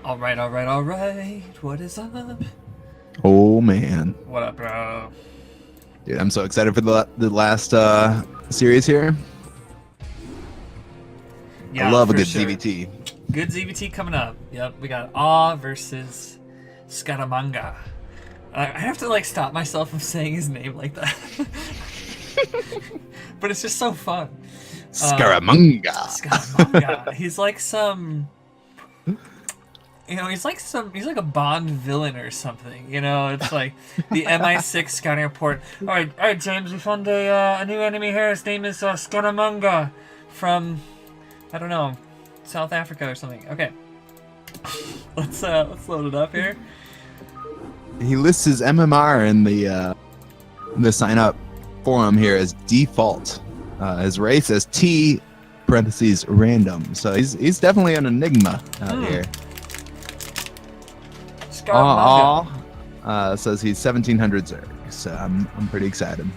All right, all right, all right. What is up? Oh man, What up, bro? dude, I'm so excited for the last series here. I Yeah, love a for good sure. ZVT. Good ZVT coming up. Yep, we got AweAwe versus Scaramanga. I have to like stop myself from saying his name like that, but it's just so fun. Scaramanga. Scaramanga. He's like some. He's like a Bond villain or something. It's like the MI6 scouting report. All right, James, we found a new enemy here. His name is Scaramanga from, I don't know, South Africa or something. Okay, let's load it up here. He lists his MMR in the sign up forum here as default. His race as T parentheses random. So he's definitely an enigma out here. Scaramanga. Says he's 1700 Zerg, so I'm pretty excited.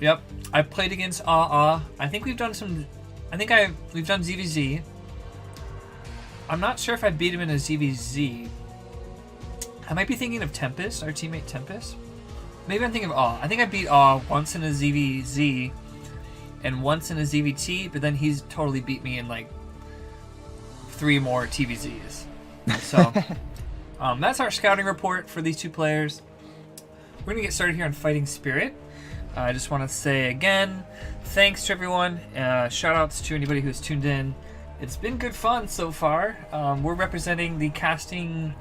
Yep, I've played against AweAwe. I think we've done some. We've done ZVZ. I'm not sure if I beat him in a ZVZ. I might be thinking of Tempest, our teammate Tempest. Maybe I'm thinking of AweAwe. I think I beat AweAwe once in a ZVZ and once in a ZVT, but then he's totally beat me in like 3 more TVZs. So that's our scouting report for these 2 players. We're gonna get started here on Fighting Spirit. I just want to say again, thanks to everyone. Shout outs to anybody who's tuned in. It's been good fun so far. We're representing the casting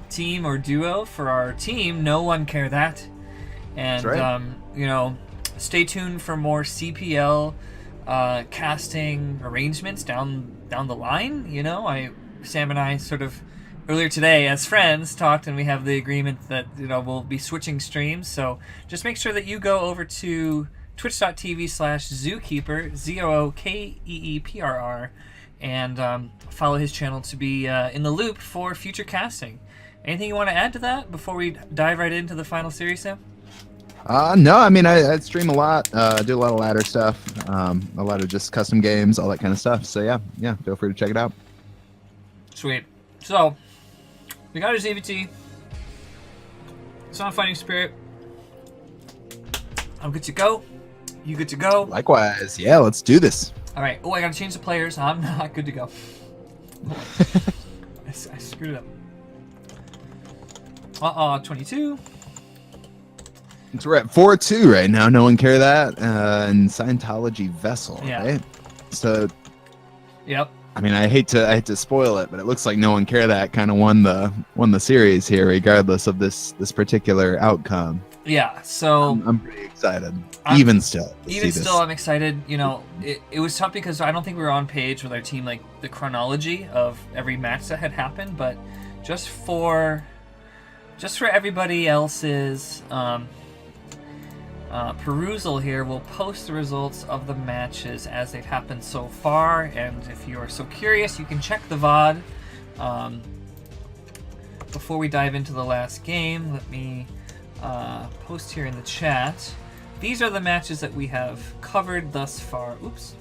team or duo for our team, No1CareThat. And, right. Stay tuned for more CPL casting arrangements down the line. Sam and I sort of earlier today as friends talked, and we have the agreement that we'll be switching streams. So just make sure that you go over to twitch.tv/Zookeeprr, ZOOKEEPRR, and follow his channel to be in the loop for future casting. Anything you want to add to that before we dive right into the final series, Sam? No, I mean I stream a lot, do a lot of ladder stuff, a lot of just custom games, all that kind of stuff. So yeah, feel free to check it out. Sweet. So we got our ZVT. It's on Fighting Spirit. I'm good to go. You good to go? Likewise, yeah, let's do this. All right. Oh, I gotta change the players. I'm not good to go. I screwed it up. 22. So we're at 4-2 right now. No1CareThat and Scientology Vessel, Yeah. right? So, Yep. I mean, I hate to spoil it, but it looks like No1CareThat kind of won the series here, regardless of this particular outcome. Yeah. So I'm pretty excited. Even still, I'm excited. It was tough because I don't think we were on page with our team, like the chronology of every match that had happened, but just for everybody else's perusal here, we'll post the results of the matches as they've happened so far, and if you are so curious, you can check the VOD. Before we dive into the last game, let me post here in the chat. These are the matches that we have covered thus far. Oops.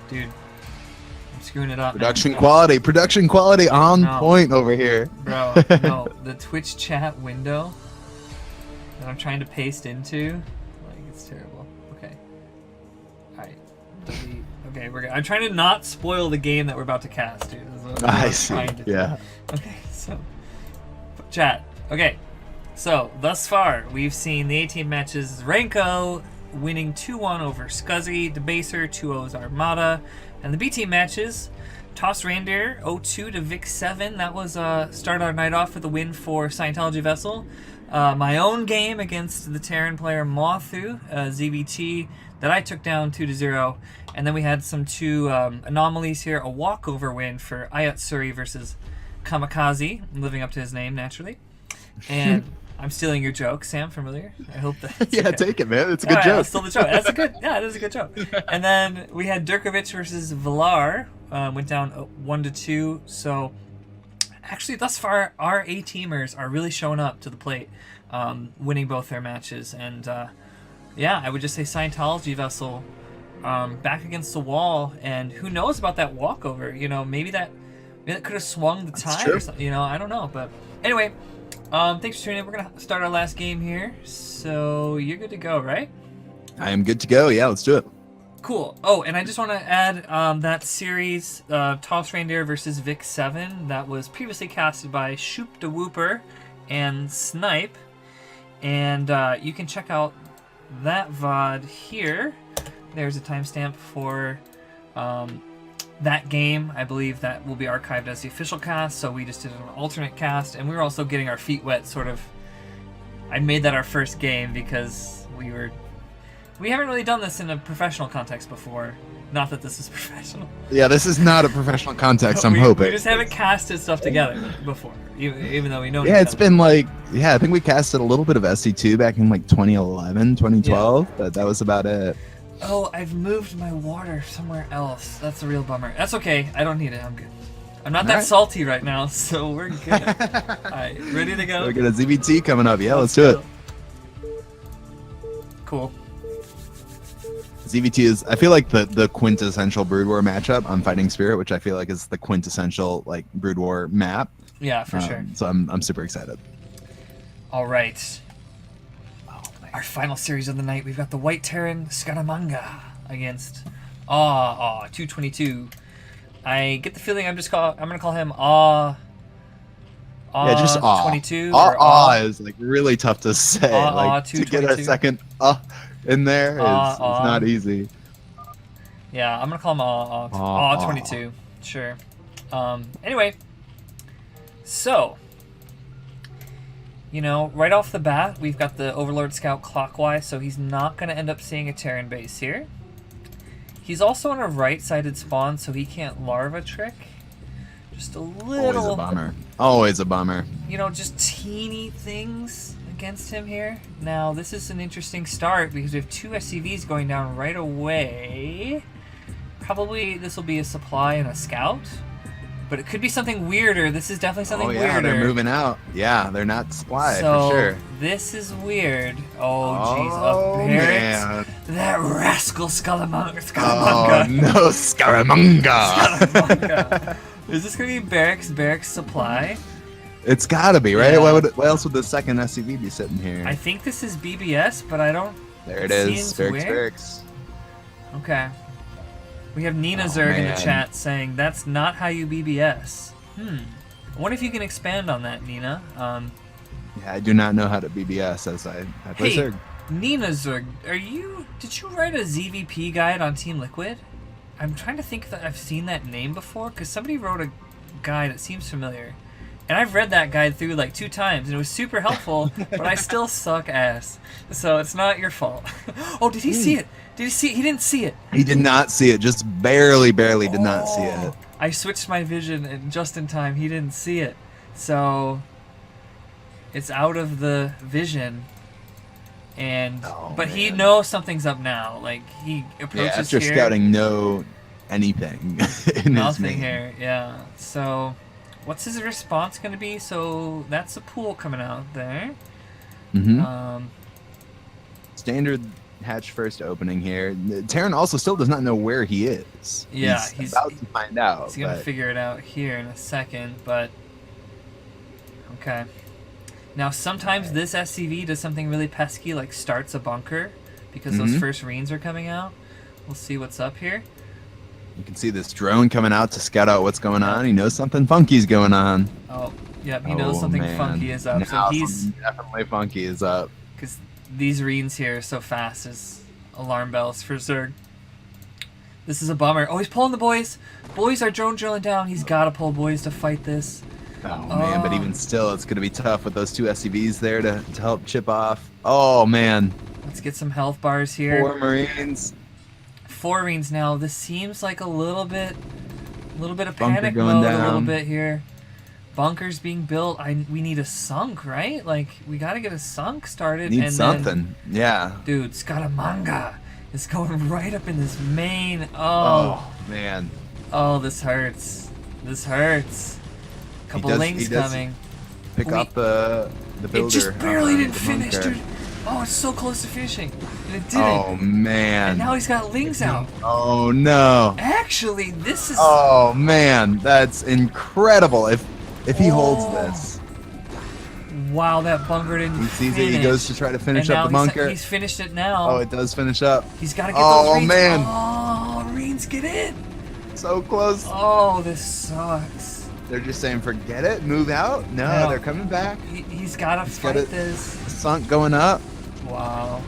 Dude, I'm screwing it up. Production quality on point over here. Bro, no, the Twitch chat window that I'm trying to paste into, like, it's terrible. Okay. Alright. Delete. Okay, we're good. I'm trying to not spoil the game that we're about to cast, dude. This is what I I'm see. trying to do. Yeah. Okay, so chat. Okay. So, thus far, we've seen the A-Team matches. Renko winning 2-1 over Scuzzy, Debaser 2-0's Armada, and the B-Team matches, Toss Reindeer 0-2 to Vic 7. That was start our night off with a win for Scientology Vessel. My own game against the Terran player Mothu, ZVT, that I took down 2-0. And then we had some 2 anomalies here. A walkover win for Ayatsuri versus Kamikaze, living up to his name naturally. And I'm stealing your joke, Sam, familiar? I hope that. Yeah, okay. Take it, man. It's a good joke. I stole the joke. That is a good joke. And then we had Durkovic versus Villar, went down 1-2. So actually, thus far, our A-teamers are really showing up to the plate, winning both their matches. And I would just say Scientology Vessel back against the wall, and who knows about that walkover? You know, maybe that could have swung the tide or something. You know, I don't know. But anyway, thanks for tuning in. We're gonna start our last game here. So you're good to go, right? I am good to go. Yeah, let's do it. Cool. Oh, and I just want to add that series, Toss Reindeer versus Vic 7, that was previously casted by Zookeeprr and Snipe. And you can check out that VOD here. There's a timestamp for that game. I believe that will be archived as the official cast, so we just did an alternate cast. And we were also getting our feet wet, sort of. I made that our first game because we haven't really done this in a professional context before. Not that this is professional. Yeah, this is not a professional context, I'm hoping. We just haven't casted stuff together before, even though we know. Yeah, it's been like, I think we casted a little bit of SC2 back in like 2011, 2012, but that was about it. Oh, I've moved my water somewhere else. That's a real bummer. That's okay. I don't need it. I'm good. I'm not that salty right now, so we're good. All right, ready to go? We got a ZVT coming up. Yeah, let's do it. Cool. ZVT is, I feel like the quintessential Brood War matchup on Fighting Spirit, which I feel like is the quintessential like Brood War map. Yeah, for sure. So I'm super excited. All right. Our final series of the night, we've got the White Terran Scaramanga against AweAwe22. I get the feeling I'm gonna call him AweAwe22. Awe is like really tough to say. Like to get a second in there is not easy. Yeah, I'm gonna call him AweAwe22. Sure. Anyway, so you know, right off the bat, we've got the Overlord Scout clockwise, so he's not gonna end up seeing a Terran base here. He's also on a right-sided spawn, so he can't larva trick. Just a little. Always a bummer. Always a bummer. You know, just teeny things against him here. Now, this is an interesting start because we have two SCVs going down right away. Probably this will be a supply and a scout, but it could be something weirder. This is definitely something weirder. They're moving out. Yeah, they're not supply so, for sure. This is weird. Oh, jeez. Man. That rascal Scaramanga. Oh, no, Scaramanga. Is this going to be barracks supply? It's got to be, right? Yeah. Why else would the second SCV be sitting here? I think this is BBS, but I don't. There it is. Barracks. Okay. We have Nina Zerg in the chat saying that's not how you BBS. I wonder if you can expand on that, Nina. Yeah, I do not know how to BBS as I play Zerg. Nina Zerg, did you write a ZVP guide on Team Liquid? I'm trying to think that I've seen that name before, because somebody wrote a guide that seems familiar. And I've read that guide through like 2 times, and it was super helpful, but I still suck ass. So it's not your fault. Oh, did he see it? Did he see it? He didn't see it. He did not see it. Just barely did not see it. I switched my vision and just in time. He didn't see it. So it's out of the vision. And but he knows something's up now. Like he approaches after here. scouting anything in Nothing his here. Yeah. So what's his response going to be? So that's a pool coming out there. Standard hatch first opening here. Terran also still does not know where he is. Yeah, he's about to find out. He's going to figure it out here in a second, but okay. Now, sometimes this SCV does something really pesky, like starts a bunker, because those first reens are coming out. We'll see what's up here. You can see this drone coming out to scout out what's going on. He knows something funky's going on. Oh, yep, he knows something funky is up. Now so he's definitely funky is up. Because these reens here are so fast as alarm bells for Zerg. This is a bummer. Oh, he's pulling the boys. Boys are drone drilling down. He's got to pull boys to fight this. Oh, man, but even still, it's going to be tough with those 2 SCVs there to help chip off. Oh, man. Let's get some health bars here. 4 Marines. 4 Marines now. This seems like a little bit of Bunker panic going mode down. a little bit here. Bunkers being built. We need a sunk, right? Like, we got to get a sunk started. Need something. Yeah. Dude, Scaramanga is going right up in this main. Oh, man. Oh, this hurts. This hurts. Couple links coming. Pick up the builder. It just barely didn't finish, dude. Oh, it's so close to finishing, and it didn't. Oh man. And now he's got Lings out. Oh no. Actually, this is. Oh man, that's incredible. If he holds Oh. this. Wow, that bunker didn't He sees finish. it, he goes to try to finish And up the now bunker. He's finished it now. Oh, it does finish up. He's got to get Oh, those Reens. man. Oh, Reens, get in. So close. Oh, this sucks. They're just saying, forget it, move out. No, No. they're coming back. He's got to fight got it. this. Sunk going up. Wow.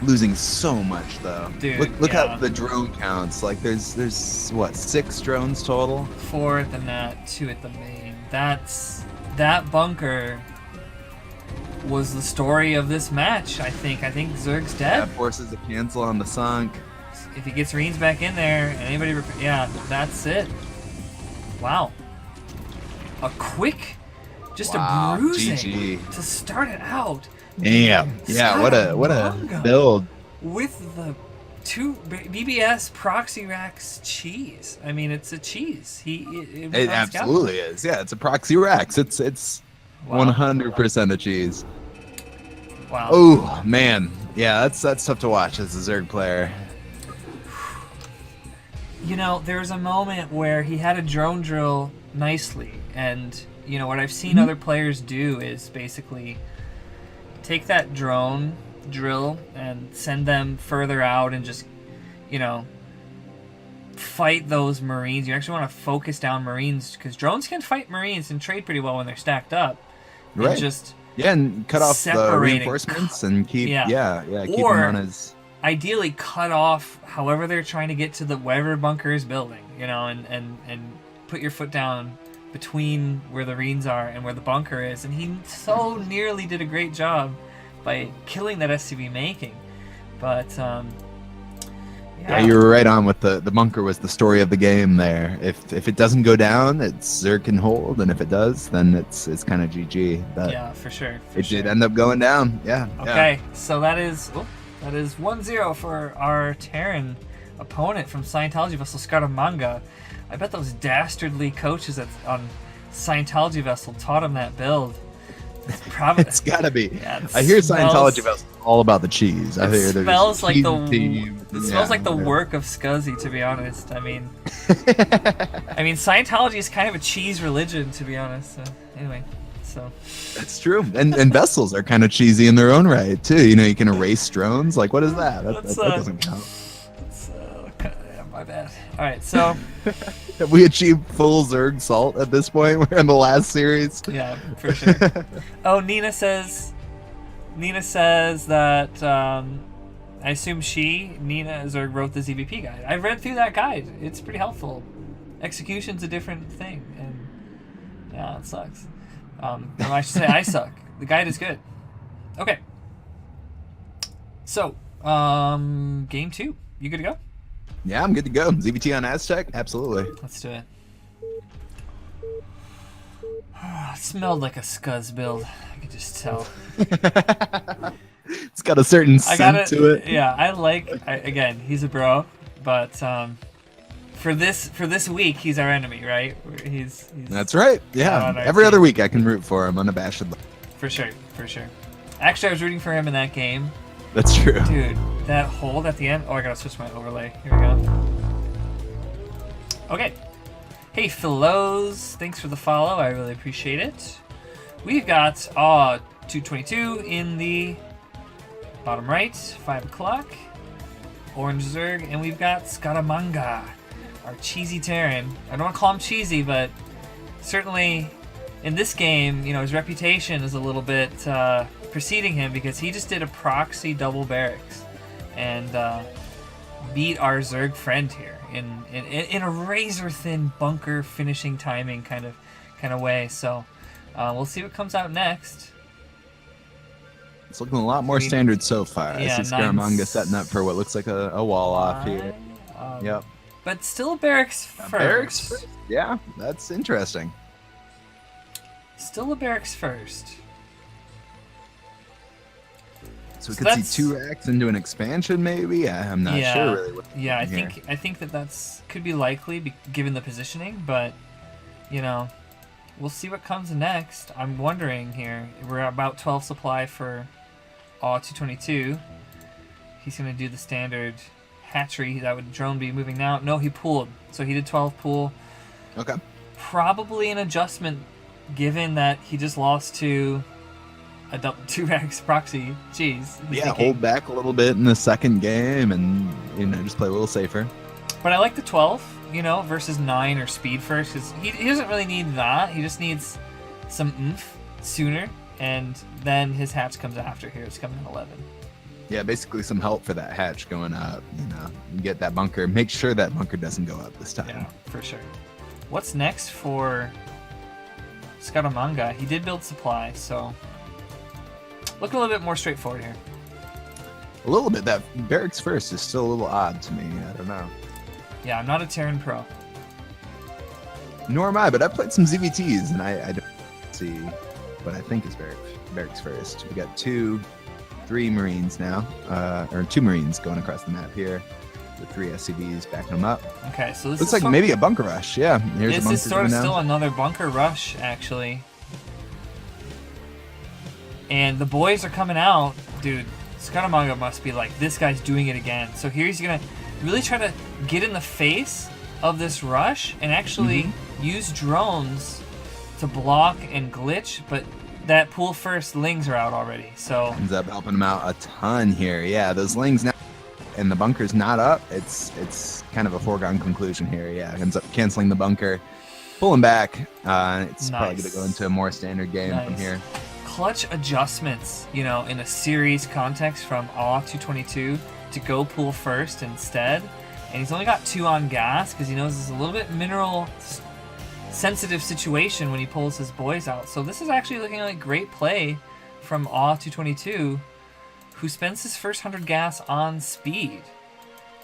Losing so much though. Dude, look yeah. how the drone counts. Like there's what, 6 drones total? 4 at the net, 2 at the main. That bunker was the story of this match, I think. I think Zerg's dead. Yeah, forces a cancel on the sunk. If he gets Reens back in there, and anybody, yeah, that's it. Wow. A quick, just Wow, a bruising GG. to start it out. Damn. Yeah, what a build. With the 2 BBS proxy racks cheese. I mean, it's a cheese. It absolutely is. Yeah, it's a proxy Rex. It's Wow. 100% a cheese. Wow. Oh man, yeah, that's tough to watch as a Zerg player. You know, there was a moment where he had a drone drill nicely, and you know what I've seen other players do is basically take that drone drill and send them further out and just, you know, fight those Marines. You actually want to focus down Marines because drones can fight Marines and trade pretty well when they're stacked up. Right. And just Yeah, and cut off the separating. reinforcements and keep keep Or- them on his. ideally cut off however they're trying to get to the whatever bunker is building, you know, and put your foot down between where the Reens are and where the bunker is. And he so nearly did a great job by killing that SCV making. But Yeah, you were right on with the bunker was the story of the game there. If it doesn't go down, it's Zerg can hold, and if it does, then it's kind of GG. But yeah, for sure. it did end up going down. Yeah. Okay, so that is 1-0 for our Terran opponent from Scientology vessel Scaramanga. I bet those dastardly coaches on Scientology vessel taught him that build. It's gotta be. Yeah, it I hear smells- Scientology about all about the cheese. I hear It there's smells like the team. it smells like the Yeah. work of Scuzzy, to be honest. I mean, Scientology is kind of a cheese religion, to be honest. So, anyway, so That's true. And vessels are kind of cheesy in their own right too. You know, you can erase drones. Like, what is that? That doesn't count. yeah, my bad. All right, so Have we achieved full Zerg salt at this point? We're in the last series. yeah, for sure. Oh, Nina says that I assume Nina Zerg wrote the ZVP guide. I read through that guide. It's pretty helpful. Execution's a different thing, and yeah, it sucks. Or I should say I suck. The guide is good. Okay. So, game 2. You good to go? Yeah, I'm good to go. ZVT on Aztec? Absolutely. Let's do it. It smelled like a Scuzz build. I could just tell. It's got a certain scent to it. Yeah, again, he's a bro, but for this week, he's our enemy, right? He's That's right. on Yeah. our Every team. other week I can root for him unabashedly. For sure. Actually, I was rooting for him in that game. That's true. Dude, that hold at the end. Oh, I gotta switch my overlay. Here we go. Okay. Hey, Philos. Thanks for the follow. I really appreciate it. We've got 222 in the bottom right, 5 o'clock. Orange Zerg, and we've got Scaramanga, our cheesy Terran. I don't want to call him cheesy, but certainly in this game, you know, his reputation is a little bit preceding him because he just did a proxy double barracks and beat our Zerg friend here in a razor thin bunker finishing timing kind of way. So we'll see what comes out next. It's looking a lot more standard so far. Yeah, I see Scaramanga setting up for what looks like a wall off here. Yep. But still a barracks first. Barracks first? Yeah, that's interesting. Still a barracks first. So we could see 2 racks into an expansion, maybe. I'm not sure really. Yeah, I think that's could be likely given the positioning, but you know, we'll see what comes next. I'm wondering here. We're about 12 supply for AweAwe22. He's going to do the standard hatchery. That would drone be moving now. No, he pooled. So he did 12 pool. Okay. Probably an adjustment given that he just lost to a 2x proxy. Jeez. Yeah, hold back a little bit in the second game and, you know, just play a little safer. But I like the 12, you know, versus 9 or speed first. Because he doesn't really need that. He just needs some oomph sooner. And then his hatch comes after here. It's coming at 11. Yeah, basically some help for that hatch going up, you know. You get that bunker. Make sure that bunker doesn't go up this time. Yeah, for sure. What's next for Scaramanga? He did build supply, so looking a little bit more straightforward here. A little bit. That barracks first is still a little odd to me. I don't know. Yeah, I'm not a Terran pro. Nor am I, but I played some ZVTs, and I don't see what I think is barracks first. We got 3 Marines now, or 2 Marines going across the map here. The 3 SCVs backing them up. Okay, so this looks like maybe a bunker rush. Yeah, here's a bunker. This is sort of still another bunker rush, actually. And the boys are coming out. Dude, Scaramanga must be like, this guy's doing it again. So here he's going to really try to get in the face of this rush and actually use drones to block and glitch, but that pool first lings are out already, so ends up helping him out a ton here. Yeah, those lings now, and the bunker's not up. It's kind of a foregone conclusion here. Yeah, ends up canceling the bunker, pulling back. It's probably going to go into a more standard game from here. Clutch adjustments, you know, in a series context from AweAwe22 to go pool first instead, and he's only got 2 on gas because he knows it's a little bit mineral sensitive situation when he pulls his boys out. So this is actually looking like great play from AweAwe22, who spends his first 100 gas on speed.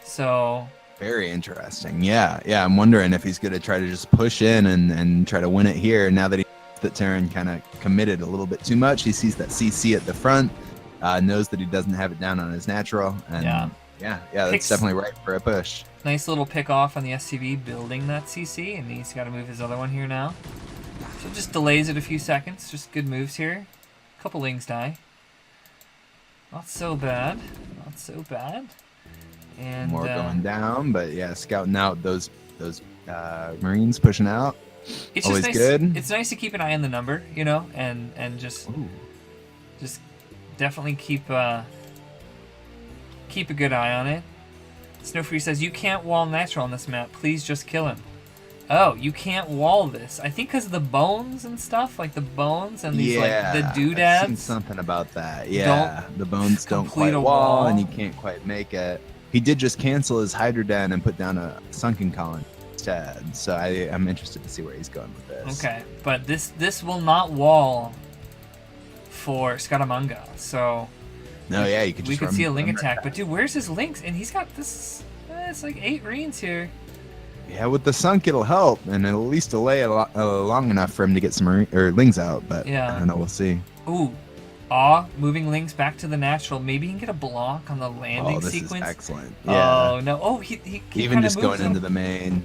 So very interesting. Yeah, I'm wondering if he's going to try to just push in and try to win it here now that that Terran kind of committed a little bit too much. He sees that CC at the front, knows that he doesn't have it down on his natural, and yeah, that's definitely right for a push. Nice little pick off on the SCV building that CC, and he's got to move his other one here now. So just delays it a few seconds. Just good moves here. A couple lings die. Not so bad. Not so bad. And more going down, but yeah, scouting out those Marines pushing out. It's always just nice, good. It's nice to keep an eye on the number, you know, and just definitely keep a good eye on it. Snowfree says, you can't wall natural on this map. Please just kill him. Oh, you can't wall this. I think because of the bones and stuff, like the bones and these like the doodads. I've seen something about that. Yeah, the bones don't quite wall, and you can't quite make it. He did just cancel his Hydroden and put down a sunken colony instead. So I'm interested to see where he's going with this. Okay, but this will not wall for Scaramanga. So no, yeah, you could. We could see a link attack, but dude, where's his links? And he's got this. It's like 8 Marines here. Yeah, with the sunk, it'll help, and it'll at least delay long enough for him to get some lings out. But yeah, I don't know. We'll see. Ooh, moving lings back to the natural. Maybe he can get a block on the landing sequence. Oh, this is excellent. Yeah. Oh no. Oh, he even just going into the main.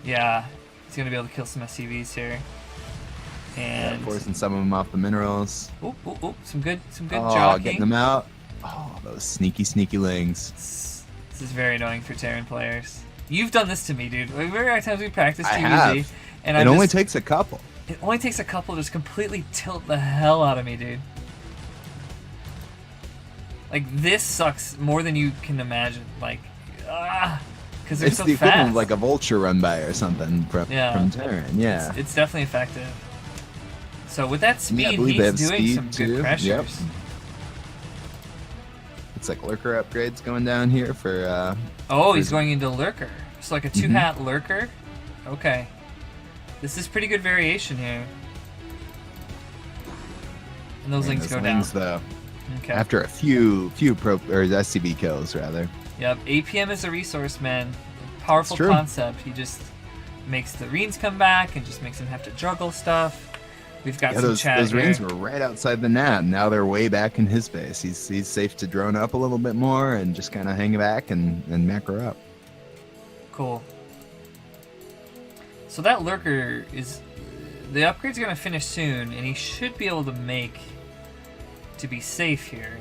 Yeah, he's gonna be able to kill some SCVs here. And forcing some of them off the minerals. Ooh, some good jockeying. Getting them out. Oh, those sneaky lings. This is very annoying for Terran players. You've done this to me, dude. Remember how times we practiced GVZ? I have. And it only takes a couple. It only takes a couple to just completely tilt the hell out of me, dude. Like, this sucks more than you can imagine. Like, because they're so fast. It's the equivalent of like a vulture run by or something from Terran. Yeah. It's definitely effective. So with that speed, he's doing some good pressures. Yep. It's like lurker upgrades going down here for. He's going into lurker. It's like a 2-hat lurker. Okay, this is pretty good variation here. And those lings go down. Though. Okay. After a few SCV kills, rather. Yep. APM is a resource, man. Powerful concept. He just makes the Reens come back and just makes them have to juggle stuff. We've got some chat those Reens were right outside the nap. Now they're way back in his base. He's safe to drone up a little bit more and just kind of hang back and macro up. Cool. So that lurker is... The upgrade's going to finish soon, and he should be able to make to be safe here.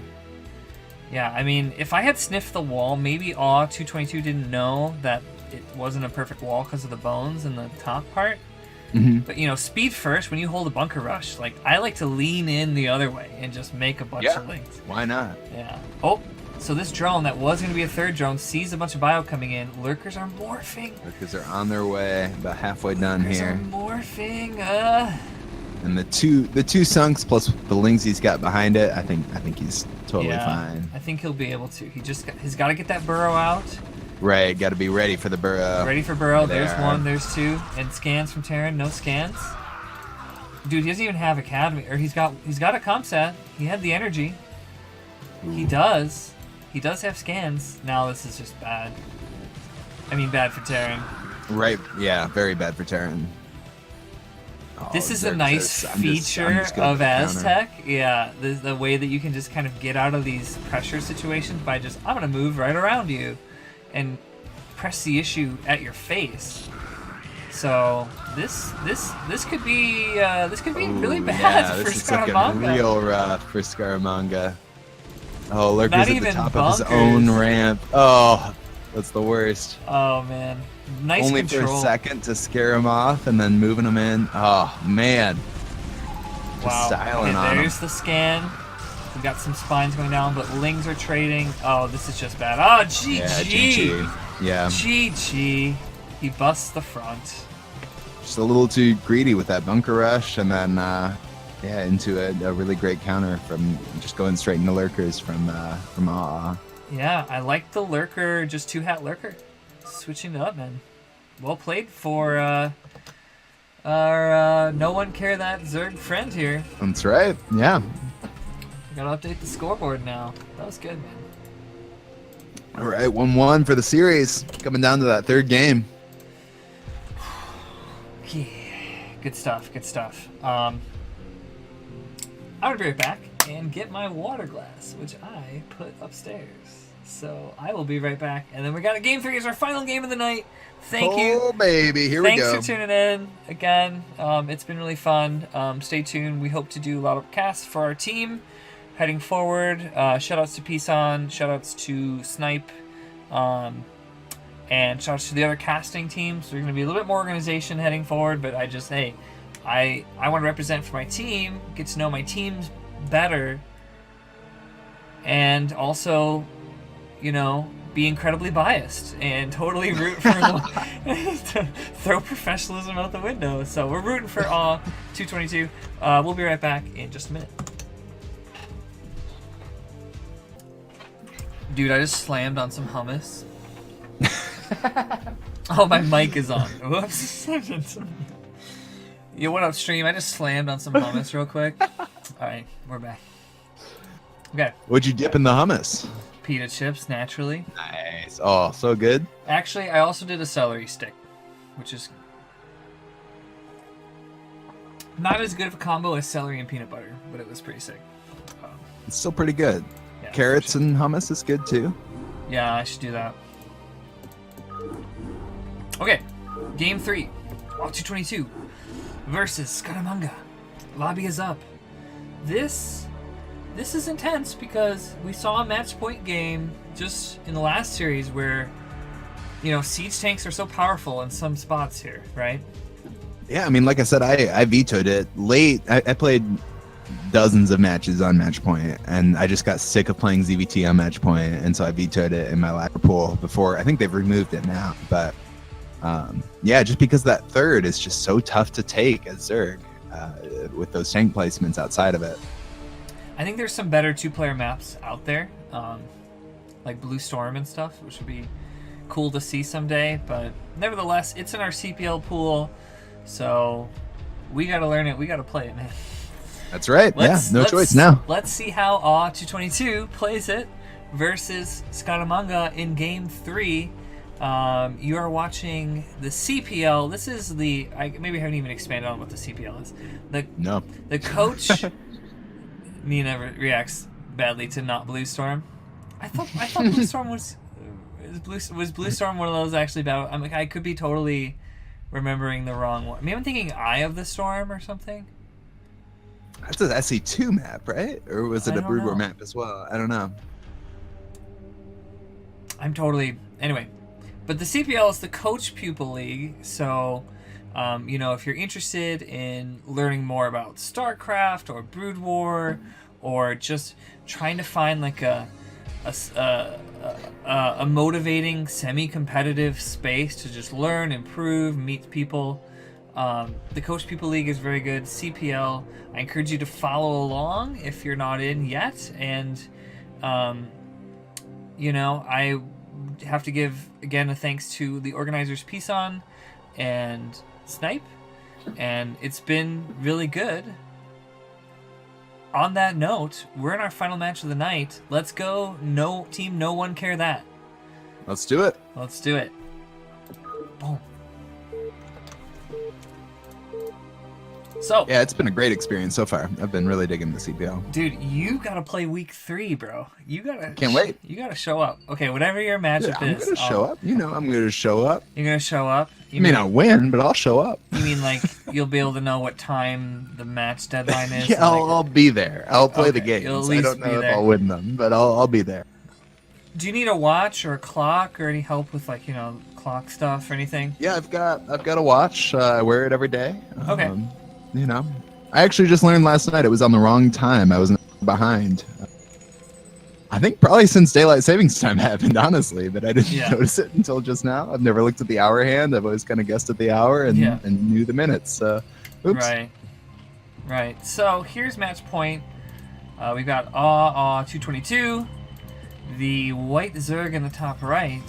Yeah, I mean, if I had sniffed the wall, maybe AweAwe22 didn't know that it wasn't a perfect wall because of the bones in the top part. But, you know, speed first, when you hold a bunker rush, like, I like to lean in the other way and just make a bunch of links. Why not? Yeah. Oh, so this drone that was going to be a third drone sees a bunch of bio coming in. Lurkers are morphing. Lurkers are on their way, about halfway done here. Morphing. And the two sunks plus the lings he's got behind it, I think he's totally fine. I think he'll be able to. He's got to get that burrow out. Right, got to be ready for the burrow. Ready for burrow. There's one, there's two, and scans from Terran. No scans. Dude, he doesn't even have academy, or he's got a comp set. He had the energy. Ooh. He does have scans. Now this is just bad. I mean, bad for Terran. Right. Yeah, very bad for Terran. This is a nice feature of Aztec. Yeah, the way that you can just kind of get out of these pressure situations by just, I'm gonna move right around you, and press the issue at your face. So this could be really bad for Scaramanga. Like real rough for Scaramanga. Oh, Lurker's at the top bunkers. Of his own ramp. Oh, that's the worst. Oh man, nice Only control. for a second to scare him off, and then moving him in. Oh man, just styling on him. There's the scan. We got some spines going down, but lings are trading. Oh, this is just bad. Oh, GG. Yeah. GG. He busts the front. Just a little too greedy with that bunker rush, and then into a really great counter from just going straight into lurkers from AweAwe. Yeah, I like the lurker, just 2-hat lurker. Switching it up, man. Well played for our No1CareThat Zerg friend here. That's right. Yeah. Gotta update the scoreboard now. That was good, man. All right, 1-1 for the series. Coming down to that third game. Yeah, good stuff. Good stuff. I'm gonna be right back and get my water glass, which I put upstairs. So I will be right back, and then we got a game 3 as our final game of the night. Thank you. Oh baby, here we go. Thanks for tuning in again. It's been really fun. Stay tuned. We hope to do a lot of casts for our team heading forward. Shoutouts to Pisan, shoutouts to Snipe, and shoutouts to the other casting teams. So we're going to be a little bit more organization heading forward, but I want to represent for my team, get to know my teams better, and also, you know, be incredibly biased and totally root for throw professionalism out the window. So we're rooting for AweAwe22. We'll be right back in just a minute. Dude, I just slammed on some hummus. Oh, my mic is on. Whoops. Yo, what up, stream? I just slammed on some hummus real quick. Alright, we're back. Okay. What'd you dip in the hummus? Pita chips, naturally. Nice. Oh, so good. Actually, I also did a celery stick, which is not as good of a combo as celery and peanut butter, but it was pretty sick. It's still pretty good. Yeah, carrots and hummus is good too. Yeah, I should do that. Okay, game 3. AweAwe22 versus Scaramanga. Lobby is up. This is intense because we saw a match point game just in the last series where, you know, siege tanks are so powerful in some spots here, right? Yeah, I mean, like I said, I vetoed it late. I played dozens of matches on match point, and I just got sick of playing ZVT on match point, and so I vetoed it in my ladder pool before. I think they've removed it now, but yeah, just because that third is just so tough to take as Zerg with those tank placements outside of it. I think there's some better 2-player maps out there, like Blue Storm and stuff, which would be cool to see someday, but nevertheless, it's in our CPL pool, so we gotta learn it, we gotta play it, man. That's right. No choice now. Let's see how AweAwe22 plays it versus Scaramanga in game 3. You are watching the CPL. This is the maybe I haven't even expanded on what the CPL is. The coach. Nina reacts badly to not Blue Storm. I thought Blue Storm was Blue Storm one of those actually bad. I'm like, I could be totally remembering the wrong one. Maybe I'm thinking Eye of the Storm or something. That's a SE2 map, right? Or was it I a don't Brood War know. map as well? I don't know. I'm totally... Anyway. But the CPL is the Coach Pupil League, so... you know, if you're interested in learning more about StarCraft or Brood War, or just trying to find like a motivating, semi-competitive space to just learn, improve, meet people, the Coach Pupil League is very good. CPL, I encourage you to follow along if you're not in yet, and you know, I have to give again a thanks to the organizers Pison and Snipe, and it's been really good. On that note, we're in our final match of the night. Let's go, team No1CareThat. Let's do it. Let's do it. Boom. So Yeah, it's been a great experience so far. I've been really digging the CPL. dude, you gotta play week 3, bro. You gotta Can't wait. You gotta show up. Okay, whatever your matchup I'm is, gonna show up. You know, I'm gonna show up. You're gonna show up. I may not win, but I'll show up. You mean like you'll be able to know what time the match deadline is? Yeah, I'll be there. I'll play the Okay, you'll games. at I least don't be know if there. I'll win them, but I'll be there. Do you need a watch or a clock or any help with, like, you know, clock stuff or anything? Yeah, I've got a watch. I wear it every day. Okay. You know, I actually just learned last night it was on the wrong time. I was behind. I think probably since daylight savings time happened, honestly, but I didn't notice it until just now. I've never looked at the hour hand. I've always kind of guessed at the hour and knew the minutes. Oops. Right. So here's match point. We've got AweAwe22, the white Zerg in the top right,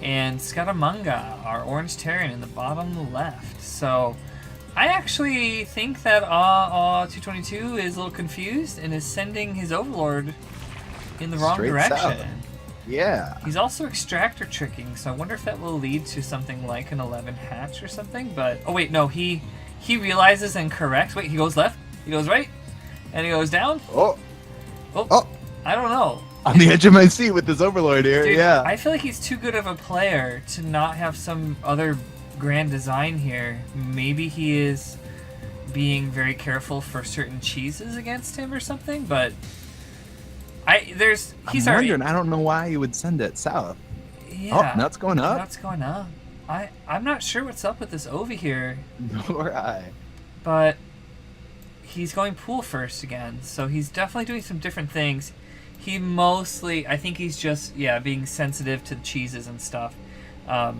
and Scaramanga, our orange Terran, in the bottom left. So I actually think that AweAwe22 is a little confused and is sending his overlord in the wrong Straight direction. south. Yeah. He's also extractor tricking, so I wonder if that will lead to something like an 11 hatch or something. But oh wait, no, he realizes and corrects. Wait, he goes left, he goes right, and he goes down. Oh. I don't know. On the edge of my seat with this overlord here. Dude, yeah. I feel like he's too good of a player to not have some other grand design here. Maybe he is being very careful for certain cheeses against him or something, but he's I'm already. wondering, I don't know why you would send it south. Yeah. Oh, now it's going up. Now it's going up. I'm not sure what's up with this Ovi here. Nor I. But he's going pool first again, so he's definitely doing some different things. He mostly, I think he's just, being sensitive to the cheeses and stuff.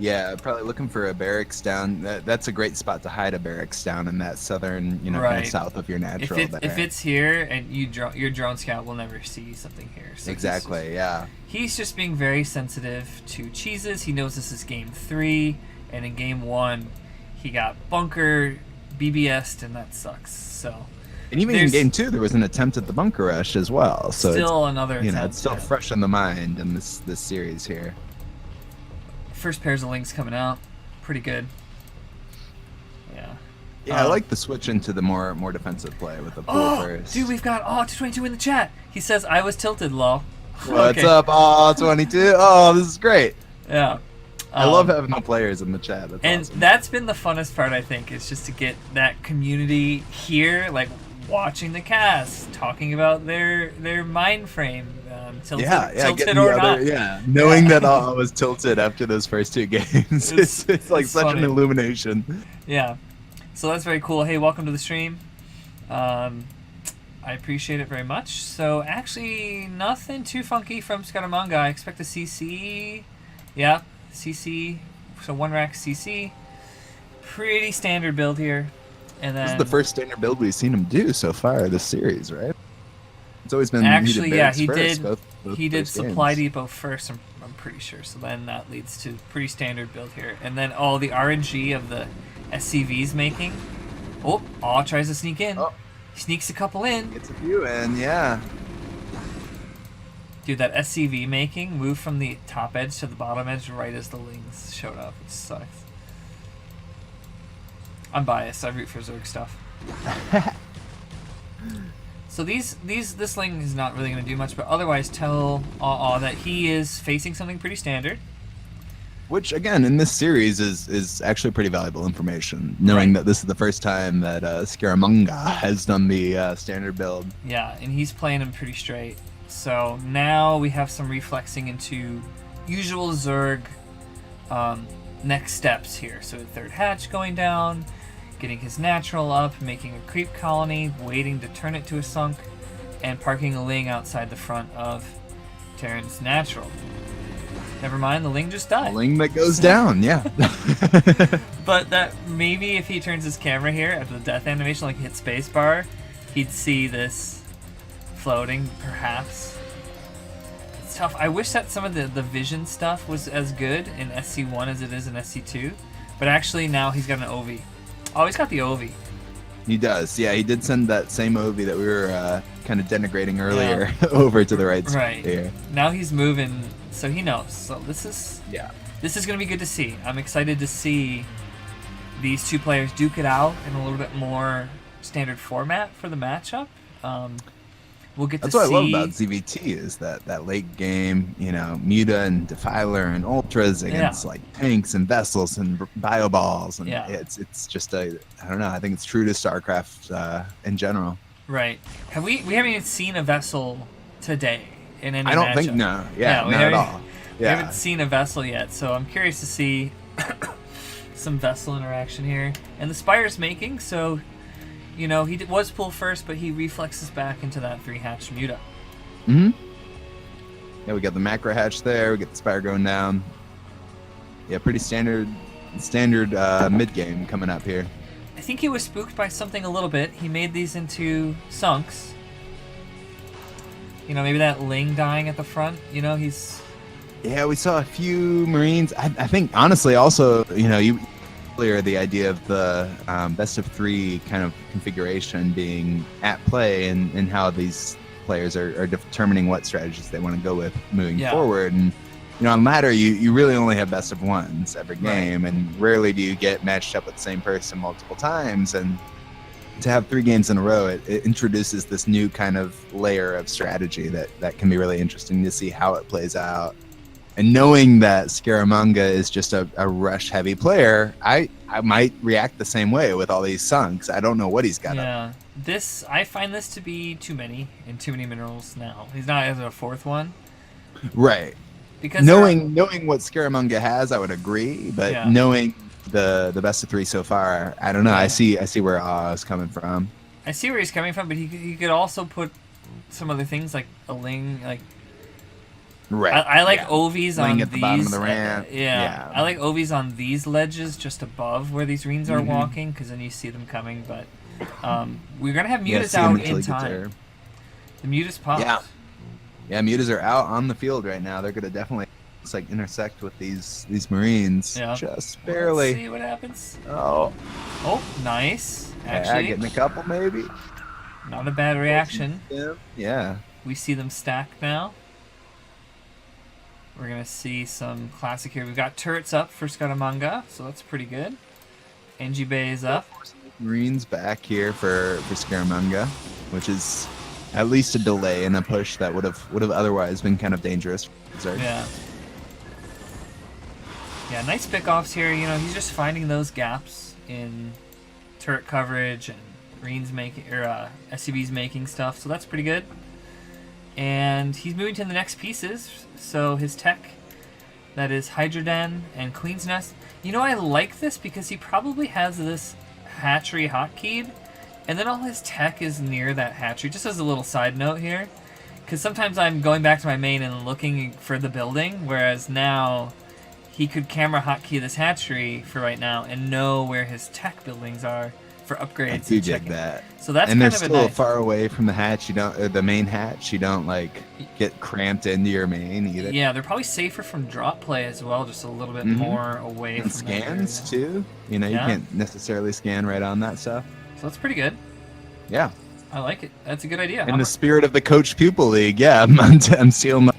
Yeah, probably looking for a barracks down. That's a great spot to hide a barracks down in that southern, kind of south of your natural. If it's here and your drone scout will never see something here. So exactly, He's just being very sensitive to cheeses. He knows this is game 3, and in game 1, he got bunker BBS'd, and that sucks. So. And even in game 2, there was an attempt at the bunker rush as well. So still another attempt. It's still fresh in the mind in this series here. First pairs of links coming out, pretty good. Yeah, I like the switch into the more defensive play with the pool first. Dude, we've got AweAwe22 in the chat. He says I was tilted, lol. What's up, AweAwe22? Oh, this is great. Yeah. I love having the players in the chat. That's awesome. That's been the funnest part, I think, is just to get that community here, like watching the cast, talking about their mind frame, tilted or not. Knowing that I was tilted after those first 2 games, it's like such funny. an illumination. Yeah, so that's very cool. Hey, welcome to the stream. I appreciate it very much. So actually, nothing too funky from Scaramanga. I expect a CC. Yeah, CC. So 1 rack CC. Pretty standard build here. And then, this is the first standard build we've seen him do so far this series, right? It's always been actually, he first, did. both He did first supply games. depot first. I'm pretty sure. So then that leads to pretty standard build here. And then the RNG of the SCV's making. Oh, Awe tries to sneak in. Oh. He sneaks a couple in. Gets a few in, yeah. Dude, that SCV making moved from the top edge to the bottom edge right as the lings showed up. It sucks. I'm biased. I root for Zerg stuff. So this ling is not really going to do much, but otherwise tell AweAwe that he is facing something pretty standard. Which again in this series is actually pretty valuable information, knowing that this is the first time that Scaramanga has done the standard build. Yeah, and he's playing him pretty straight. So now we have some reflexing into usual Zerg next steps here. So third hatch going down, getting his natural up, making a creep colony, waiting to turn it to a sunk, and parking a Ling outside the front of Terran's natural. Never mind, the Ling just died. The Ling that goes down, yeah. But that maybe if he turns his camera here after the death animation, like hit spacebar, he'd see this floating, perhaps. It's tough. I wish that some of the vision stuff was as good in SC1 as it is in SC2. But actually now he's got an OV. Oh, he's got the OV. He does, yeah. He did send that same OV that we were kind of denigrating earlier over to the right side here. Now he's moving, so he knows. So this is going to be good to see. I'm excited to see these two players duke it out in a little bit more standard format for the matchup. We'll get That's to what see. I love about ZVT is that late game, you know, Muta and Defiler and Ultras against like tanks and vessels and bio balls, and it's just I don't know. I think it's true to StarCraft in general. Right. We haven't even seen a vessel today in any. I don't matchup. think no. Yeah, not at all. We haven't seen a vessel yet, so I'm curious to see some vessel interaction here. And the Spire's making, so. You know, he was pull first, but he reflexes back into that 3-hatch Muta. Mm-hmm. Yeah, we got the macro hatch there. We get the Spire going down. Yeah, pretty standard mid game coming up here. I think he was spooked by something a little bit. He made these into sunks. You know, maybe that Ling dying at the front. You know, he's. Yeah, we saw a few Marines. I think honestly, also, you know, earlier the idea of the best of 3 kind of configuration being at play and how these players are determining what strategies they want to go with moving forward. And you know, on ladder you really only have best of 1s every game, and rarely do you get matched up with the same person multiple times. And to have 3 games in a row, it introduces this new kind of layer of strategy that can be really interesting to see how it plays out. And knowing that Scaramanga is just a rush heavy player, I might react the same way with all these sunks. I don't know what he's got. Yeah, I find this to be too many and too many minerals now. He's not as a 4th one. Right. Because knowing what Scaramanga has, I would agree. But knowing the best of 3 so far, I don't know. I see where AweAwe is coming from. I see where he's coming from, but he could also put some other things like a Ling, like. Right. I like OVs on at the these. bottom of the ramp. I like OVs on these ledges just above where these Reens are walking, because then you see them coming. But we're gonna have Mutas out in time. The Mutas popped. Yeah, Mutas are out on the field right now. They're gonna definitely intersect with these Marines. Yeah. Just barely. Let's see what happens. Oh, nice. Actually, getting a couple maybe. Not a bad reaction. Yeah. We see them stacked now. We're going to see some classic here. We've got turrets up for Scaramanga, so that's pretty good. NG Bay is up. Marines back here for Scaramanga, which is at least a delay in a push that would have otherwise been kind of dangerous. Yeah, nice pick-offs here. You know, he's just finding those gaps in turret coverage and Marines making, or SCVs making stuff, so that's pretty good. And he's moving to the next pieces. So his tech, that is Hydroden and Queen's Nest. You know, I like this because he probably has this hatchery hotkeyed, and then all his tech is near that hatchery. Just as a little side note here, because sometimes I'm going back to my main and looking for the building, whereas now he could camera hotkey this hatchery for right now and know where his tech buildings are for upgrades. I do dig that. So that's and kind they're of still nice. far away from the hatch. You don't, the main hatch. You don't like get cramped into your main either. Yeah, they're probably safer from drop play as well, just a little bit more away and from scans too. You know, you can't necessarily scan right on that stuff. So that's pretty good. Yeah, I like it. That's a good idea. In the spirit of the Coach Pupil League, yeah, I'm stealing.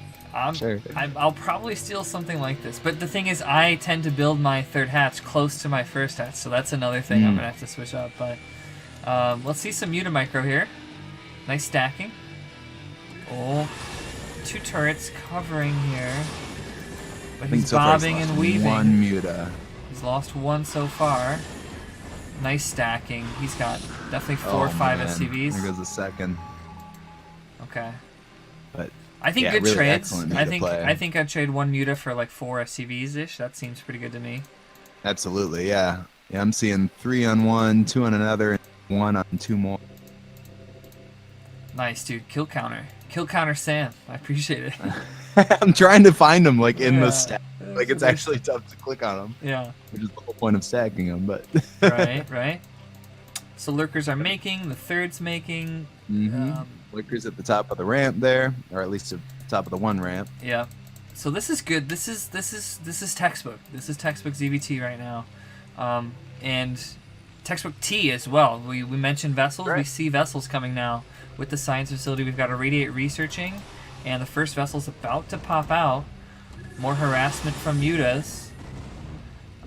Sure. I'll probably steal something like this, but the thing is, I tend to build my 3rd hatch close to my 1st hatch, so that's another thing I'm gonna have to switch up. But let's see some Muta Micro here. Nice stacking. Oh, 2 turrets covering here. But I think he's so far he's bobbing lost and weaving. one Muta. He's lost one so far. Nice stacking. He's got definitely 4 or 5 man. SCVs. There goes the second. Okay. But I think yeah, good really trades. excellent I Muta play. think I'd trade 1 Muta for like 4 SCVs ish. That seems pretty good to me. Absolutely, yeah. Yeah, I'm seeing 3 on one, 2 on another, and 1 on 2 more. Nice, dude. Kill counter. Kill counter Sam. I appreciate it. I'm trying to find them like in Yeah. the stack. Like it's actually tough to click on them. Yeah. Which is the whole point of stacking them, but Right. So lurkers are making. The third's making. Liquors at the top of the ramp there, or at least at the top of the one ramp. Yeah. So this is good. This is textbook. This is textbook ZVT right now, and textbook T as well. We mentioned vessels. Right. We see vessels coming now with the science facility. We've got Irradiate researching, and the first vessel's about to pop out. More harassment from Mutas.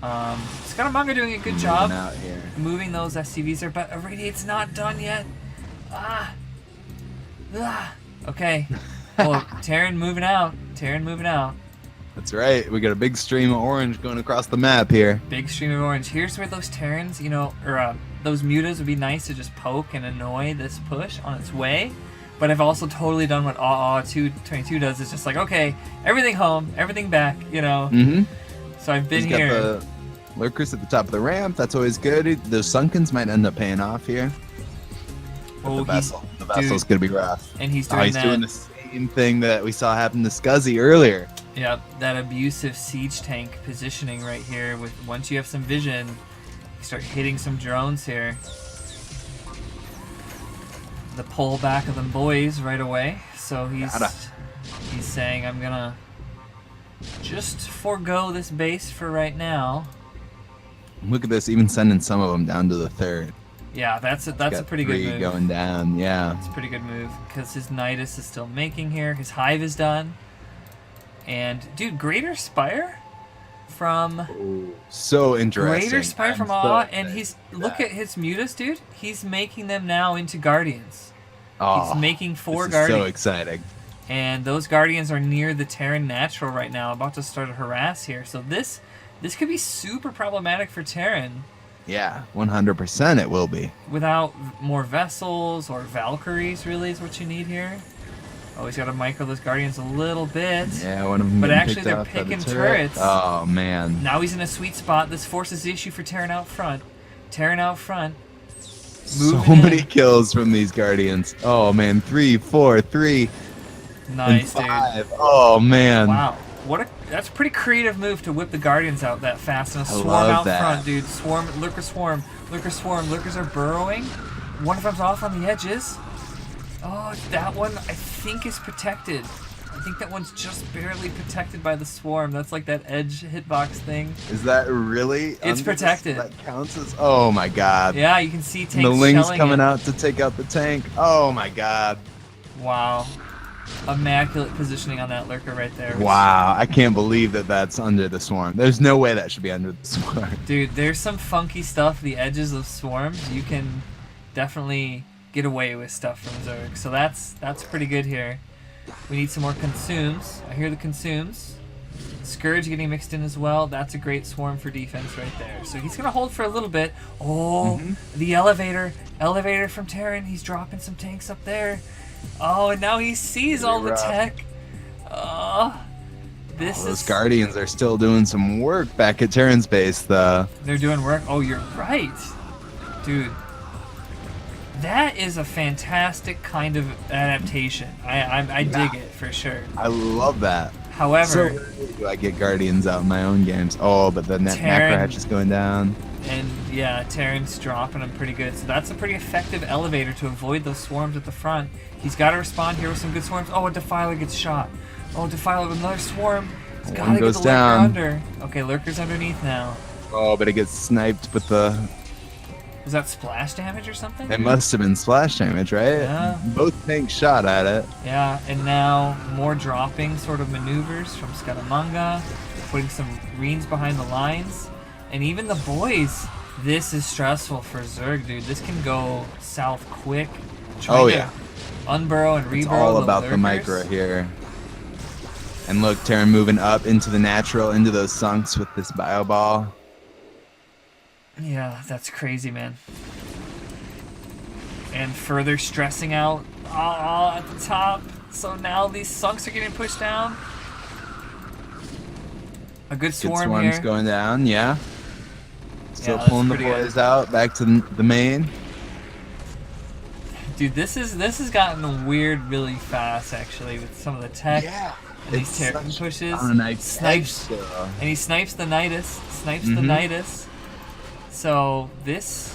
Scaramanga doing a good job Out here. moving those SCVs there, but Irradiate's not done yet. Okay. Oh, Terran moving out. That's right. We got a big stream of orange going across the map here. Big stream of orange. Here's where those Terrans, or those Mutas would be nice to just poke and annoy this push on its way. But I've also totally done what AweAwe22 does. It's just like, okay, everything home, everything back, So I've been He's here. got the lurkers at the top of the ramp. That's always good. Those Sunkens might end up paying off here. But the vessel's going to be rough. And he's doing that. Doing the same thing that we saw happen to Scuzzy earlier. Yeah, that abusive siege tank positioning right here. With once you have some vision, you start hitting some drones here. The pull back of them boys right away. So he's saying, I'm gonna just forego this base for right now. Look at this, even sending some of them down to the third. Yeah, that's a pretty good move. Going down, yeah. It's a pretty good move because his Nidus is still making here. His hive is done. And dude, Greater Spire from so interesting. Greater Spire from AweAwe, and he's look at his Mutas, dude. He's making them now into Guardians. He's making 4 Guardians. So exciting. And those Guardians are near the Terran Natural right now, about to start a harass here. So this could be super problematic for Terran. Yeah, 100% it will be. Without more vessels or Valkyries, really, is what you need here. Oh, he's got to micro those Guardians a little bit. Yeah, one of them. But actually, picked they're off by the picking turret. turrets. Oh man. Now he's in a sweet spot. This forces the issue for Terran out front. So many kills from these Guardians. Oh man, 3, 4, 3. Nice, and 5. dude. Oh man. Wow. That's a pretty creative move to whip the Guardians out that fast and a swarm love out that. front, dude. Lurker swarm. Lurkers are burrowing. One of them's off on the edges. Oh, that one I think is protected. I think that one's just barely protected by the swarm. That's like that edge hitbox thing. Is that really? It's protected. That counts as. Oh my god. Yeah, you can see tanks the Ling's shelling coming it. out to take out the tank. Oh my god. Wow. Immaculate positioning on that lurker right there. Wow, I can't believe that that's under the swarm. There's no way that should be under the swarm. Dude, there's some funky stuff, the edges of swarms. You can definitely get away with stuff from Zerg. So that's pretty good here. We need some more consumes. I hear the consumes. Scourge getting mixed in as well. That's a great swarm for defense right there. So he's going to hold for a little bit. Oh, the elevator. Elevator from Terran. He's dropping some tanks up there. Oh, and now he sees all the tech. Those Guardians are still doing some work back at Terran's base, though. They're doing work. Oh, you're right. Dude. That is a fantastic kind of adaptation. I dig it for sure. I love that. However, so rarely do I get Guardians out in my own games. Oh, but the macro hatch is going down. And yeah, Terran's dropping them pretty good. So that's a pretty effective elevator to avoid those swarms at the front. He's got to respond here with some good swarms. Oh, a Defiler gets shot. Oh, Defiler with another swarm. He's got to get the lurker under. Okay, lurker's underneath now. Oh, but it gets sniped with the... Was that splash damage or something? It must have been splash damage, right? Yeah. Both tanks shot at it. Yeah, and now more dropping sort of maneuvers from Scaramanga, putting some greens behind the lines. And even the boys, this is stressful for Zerg, dude. This can go south quick. Unburrow and reburrow It's all about the the micro here. And look, Terran moving up into the natural, into those sunks with this bio ball. Yeah, that's crazy, man. And further stressing out at the top. So now these sunks are getting pushed down. A good swarm swarm's here. Going down, yeah. Still Yeah, pulling the boys out back to the main. Dude, this has gotten weird really fast actually with some of the tech. Yeah. And these Terran pushes. Snipes. And he snipes the Nidus. Snipes the Nidus. So this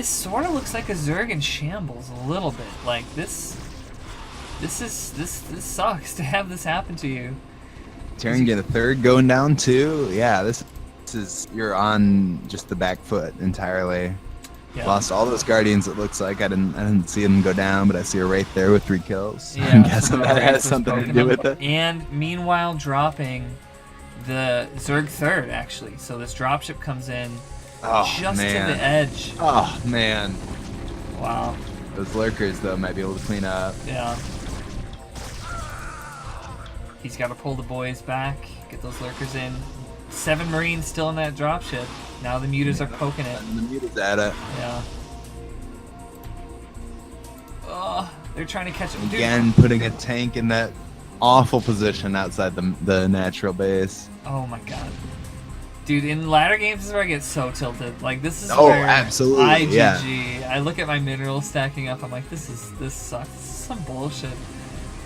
sort of looks like a Zerg in shambles a little bit. Like this sucks to have this happen to you. Terran get a third going down too. Yeah, this is you're on just the back foot entirely. Yeah. Lost all those Guardians. It looks like I didn't see them go down, but I see a Wraith there with 3 kills. Yeah, I'm guessing that has something to do with it. And meanwhile, dropping the Zerg third actually. So this dropship comes in just to the edge. Oh man! Wow. Those lurkers though might be able to clean up. Yeah. He's got to pull the boys back, get those lurkers in. 7 Marines still in that dropship. Now the mutas are poking it. And the muta's at it. Yeah. Oh, they're trying to catch him. Again, putting a tank in that awful position outside the natural base. Oh my god. Dude, in ladder games this is where I get so tilted. Like this is where absolutely, I GG. Yeah. I look at my minerals stacking up. I'm like, this sucks. This is some bullshit.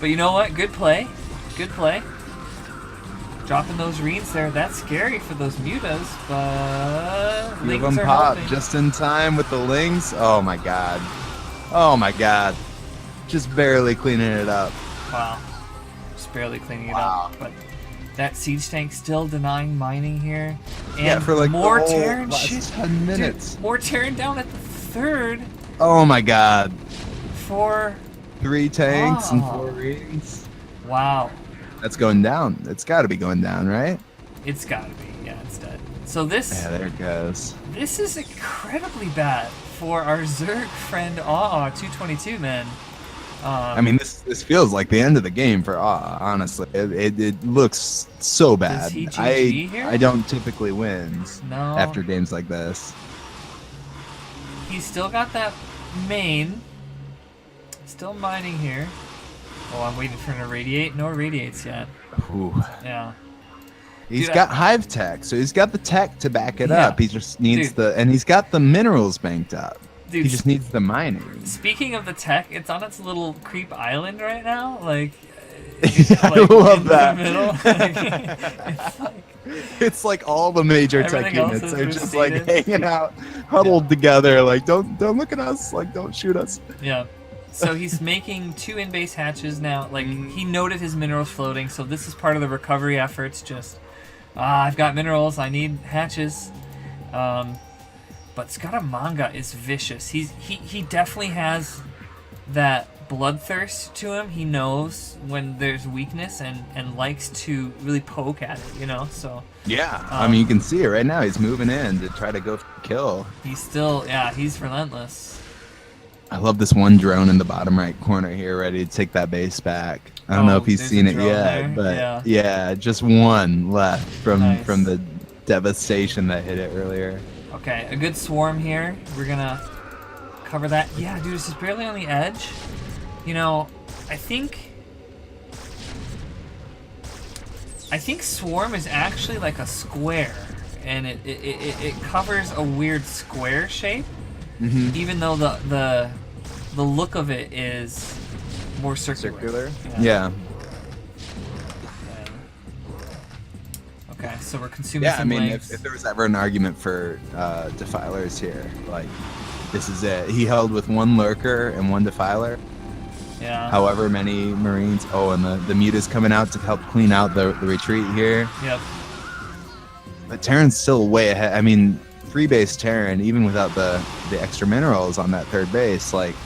But you know what? Good play. Good play. Dropping those reeds there. That's scary for those mutas, but few of them pop just in time with the lings. Oh my god. Oh my god. Just barely cleaning it up. Wow. Just barely cleaning it up. But that siege tank still denying mining here. And yeah, for like more the whole Terran last 10 minutes. Dude, more Terran down at the third. Oh my god. For 3 tanks and 4 reeds. Wow. That's going down. It's got to be going down, right? It's got to be. Yeah, it's dead. So this... Yeah, there it goes. This is incredibly bad for our Zerg friend AweAwe22, man. I mean, this feels like the end of the game for AweAwe, honestly. It looks so bad. Does he GG here? I don't typically win after games like this. He's still got that main. Still mining here. Oh, I'm waiting for him to radiate. No radiates yet. Ooh. Yeah. He's got hive tech, so he's got the tech to back it up. He just needs and he's got the minerals banked up. Dude, he just needs the mining. Speaking of the tech, it's on its little creep island right now. Like, I love that. It's like all the major tech units are just like hanging out, huddled together. Like, don't look at us. Like, don't shoot us. Yeah. So he's making 2 in-base hatches now. Like, he noted his minerals floating, so this is part of the recovery efforts. Just, I've got minerals, I need hatches. But Scaramanga is vicious. He definitely has that bloodthirst to him. He knows when there's weakness and likes to really poke at it, you know? So yeah, I mean, you can see it right now. He's moving in to try to go kill. He's still, he's relentless. I love this one drone in the bottom right corner here, ready to take that base back. I don't know if he's seen it yet, but yeah, just one left from the devastation that hit it earlier. Okay, a good swarm here. We're gonna cover that. Yeah, dude, this is barely on the edge. You know, I think swarm is actually like a square, and it covers a weird square shape. Even though the look of it is more circular. Yeah. Okay, so we're consuming some if there was ever an argument for defilers here, like, this is it. He held with 1 lurker and 1 defiler. Yeah. However many Marines. Oh, and the muta's coming out to help clean out the retreat here. Yep. But Terran's still way ahead. I mean, 3-base Terran, even without the extra minerals on that 3rd base, like,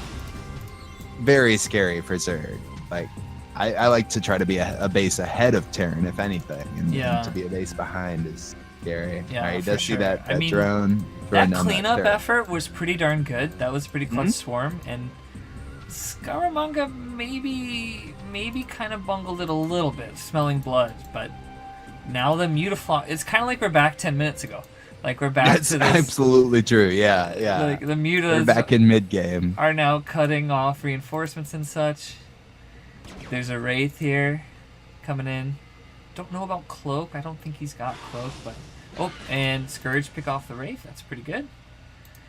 very scary for Zerg. Like, I like to try to be a base ahead of Terran, if anything, and to be a base behind is scary. Yeah, he does see that I mean, drone. That cleanup effort was pretty darn good. That was a pretty clutch swarm, and Scaramanga maybe kind of bungled it a little bit, smelling blood, but now the Mutaflop, it's kind of like we're back 10 minutes ago. Like we're back That's to this. absolutely true. Yeah, yeah. Like the We're Mutas back in mid game. are now cutting off reinforcements and such. There's a Wraith here coming in. Don't know about Cloak. I don't think he's got Cloak, but oh, and Scourge pick off the Wraith. That's pretty good.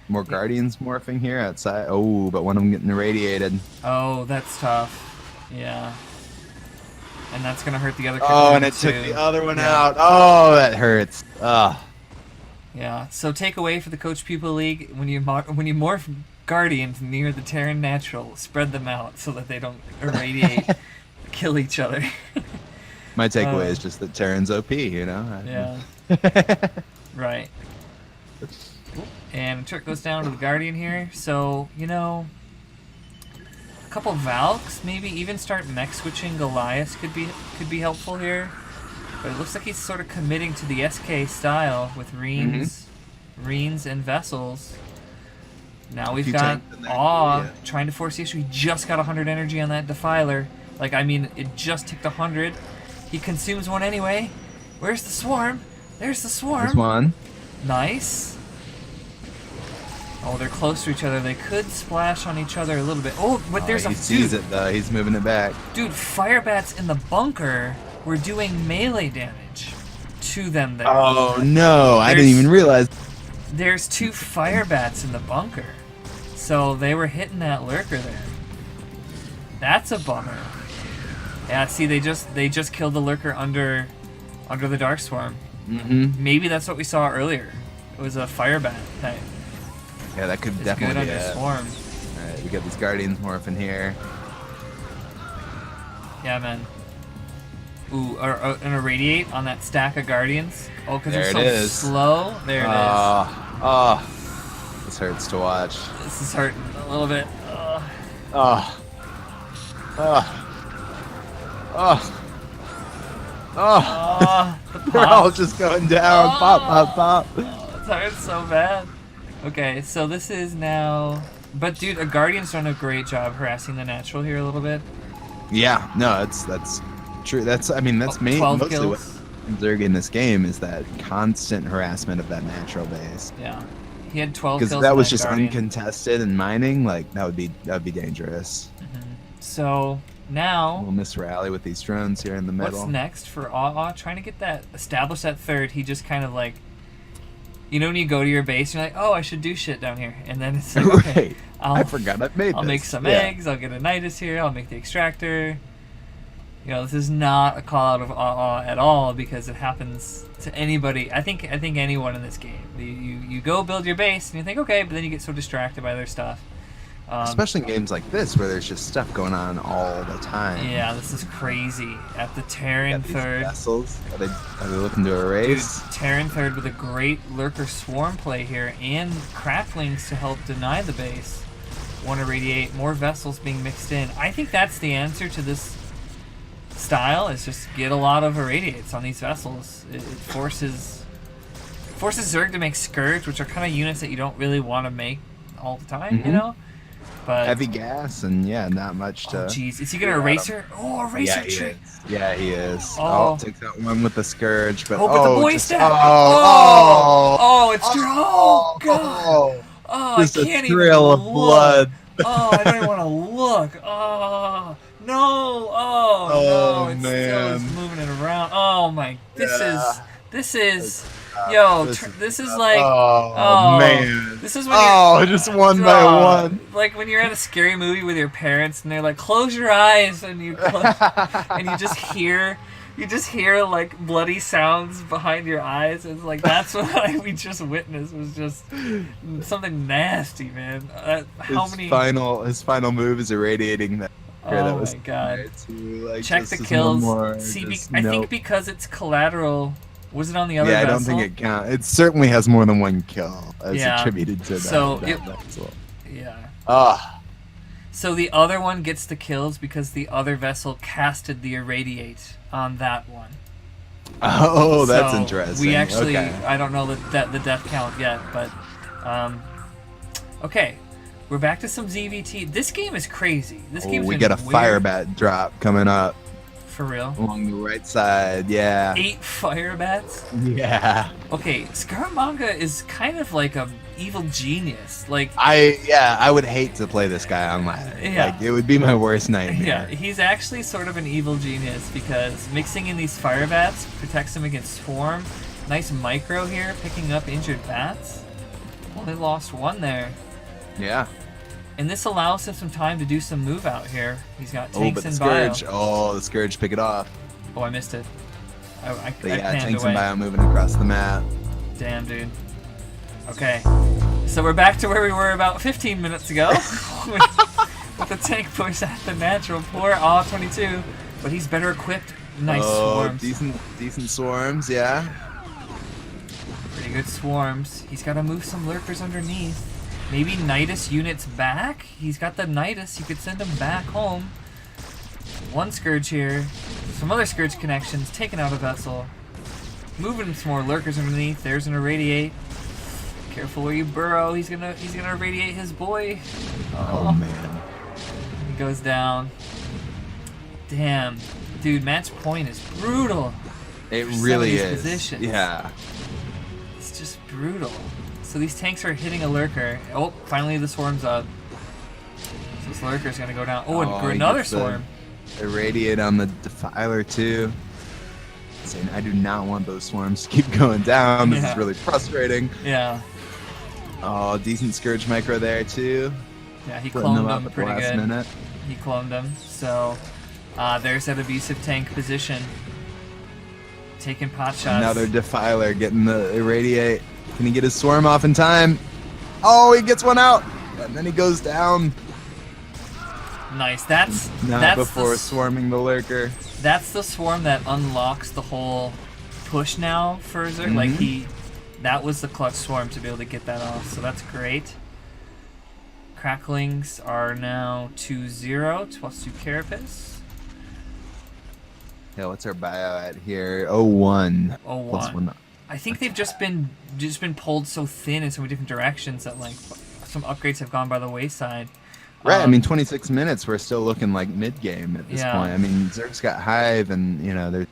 More Guardians morphing here outside. Oh, but one of them getting irradiated. Oh, that's tough. Yeah. And that's gonna hurt the other. Oh, and it took the other one out. Oh, that hurts. Ugh. Yeah. So take away for the Coach Pupil League when you morph Guardians near the Terran Natural, spread them out so that they don't irradiate, kill each other. My takeaway is just that Terran's OP. You know. Yeah. Right. And Turk goes down to the Guardian here. So you know, a couple Valks, maybe even start mech switching Goliath could be helpful here. But it looks like he's sort of committing to the SK style with Reams, and Vessels. Now we've got Awe trying to force the issue. He just got 100 energy on that Defiler. Like, I mean, it just ticked 100. He consumes one anyway. Where's the Swarm? There's the Swarm. There's one. Nice. Oh, they're close to each other. They could splash on each other a little bit. Oh, but there's a... He sees it, though. He's moving it back. Dude, Firebats in the bunker were doing melee damage to them there. Oh, no. I didn't even realize. There's 2 Firebats in the bunker. So they were hitting that lurker there. That's a bummer. Yeah, see, they just killed the lurker under the Dark Swarm. Maybe that's what we saw earlier. It was a Firebat type. Yeah, that could It's definitely good be under it. Swarm. Alright, we got these Guardians morphing here. Yeah, man. Ooh, an irradiate on that stack of Guardians. Oh, because they're so slow. There it is. Oh, this hurts to watch. This is hurting a little bit. They're all just going down. Pop. Oh, it hurts so bad. Okay, so this is now... But, dude, a Guardian's done a great job harassing the Natural here a little bit. Yeah, no, that's true. That's mostly what I'm observing in this game is that constant harassment of that natural base. Yeah, he had 12 kills. Because that was just Guardian. uncontested and mining, like that would be dangerous. So now We'll miss rally with these drones here in the middle. what's next for AweAwe? Trying to get that establish that third. He just kind of like, you know, when you go to your base, you're like, oh, I should do shit down here, and then it's like, okay, Right. I forgot I made I'll this. make some eggs. I'll get a Nidus here. I'll make the extractor. You know, this is not a call out of AweAwe at all because it happens to anybody. I think anyone in this game. You go build your base and you think, okay, but then you get so distracted by their stuff. Especially in games like this where there's just stuff going on all the time. Yeah, this is crazy. At the Terran third. Vessels. Are they looking to erase? Dude, Terran third with a great Lurker Swarm play here and Cracklings to help deny the base. Want to radiate, more vessels being mixed in. I think that's the answer to this style, is just get a lot of irradiates on these vessels. It forces Zerg to make Scourge, which are kind of units that you don't really want to make all the time, you know? But heavy gas and not much to... Oh, jeez. Is he going to Eraser? Oh, Eraser trick. Yeah, he is. Oh. Takes that one with the Scourge. But, but the boy just, step. It's true. Oh, God. Oh, just I can't a trail even of blood. Oh, I don't even want to look. Oh, no. Oh, no. It's man. still moving it around. Oh, my. This is... this is like... Oh, man. This is when you're... just one by one. Like when you're at a scary movie with your parents and they're like, close your eyes, and you and you just hear like bloody sounds behind your eyes. It's like that's what we just witnessed, was just something nasty, man. His final move is irradiating that. Oh my god! Check the kills. I think because it's collateral. Was it on the other vessel? I don't think it counts. It certainly has more than one kill as attributed to that vessel. Yeah. So the other one gets the kills because the other vessel casted the irradiate on that one. Oh, that's interesting. We actually, I don't know the death count yet, but okay. We're back to some ZVT. This game is crazy. This Oh, game's we been got a weird. fire bat drop coming up For real? along the right side. Yeah. 8 fire bats? Yeah. Okay, Scaramanga is kind of like a evil genius. Like, I would hate to play this guy online. Yeah. Like, it would be my worst yeah, nightmare. he's actually sort of an evil genius because mixing in these fire bats protects him against swarm. Nice micro here, picking up injured bats. Only lost one there. Yeah. And this allows him some time to do some move out here. He's got Oh, tanks but the and bio. Scourge. Oh, the Scourge, pick it off. Oh, I missed it. I But yeah, panned tanks away. and bio moving across the map. Damn, dude. Okay. So we're back to where we were about 15 minutes ago. with the tank push at the natural. Poor AweAwe22. But he's better equipped. Nice swarms. Decent swarms, yeah. Pretty good swarms. He's got to move some lurkers underneath. Maybe Nidus units back? He's got the Nidus. You could send him back home. One Scourge here. Some other Scourge connections. Taking out a vessel. Moving some more lurkers underneath. There's an irradiate. Careful where you burrow. He's gonna irradiate his boy. Oh man. He goes down. Damn. Dude, match point is brutal. It For some really of these is. positions. Yeah. It's just brutal. So these tanks are hitting a lurker. Oh, finally the swarm's up. So this lurker's gonna go down. Oh, and he another gets the swarm. Irradiate on the Defiler too. Saying I do not want those swarms to keep going down. This Yeah. is really frustrating. Yeah. Oh, decent Scourge micro there too. Yeah, he Putting cloned them up him at the pretty last good. minute. He cloned him. So there's that abusive tank position. Taking pot shots. Another Defiler getting the irradiate. Can he get his swarm off in time? Oh, he gets one out, and then he goes down. Nice. That's Not the before swarming the lurker. That's the swarm that unlocks the whole push now for Zerg. Like that was the clutch swarm to be able to get that off. So that's great. Cracklings are now 2-0 plus 2 carapace. Yeah, what's our bio at here? 01. Oh, Plus one. one. I think they've just been pulled so thin in so many different directions that like some upgrades have gone by the wayside. Right, I mean, 26 minutes, we're still looking like mid-game at this Yeah. point. I mean, Zerg's got Hive and,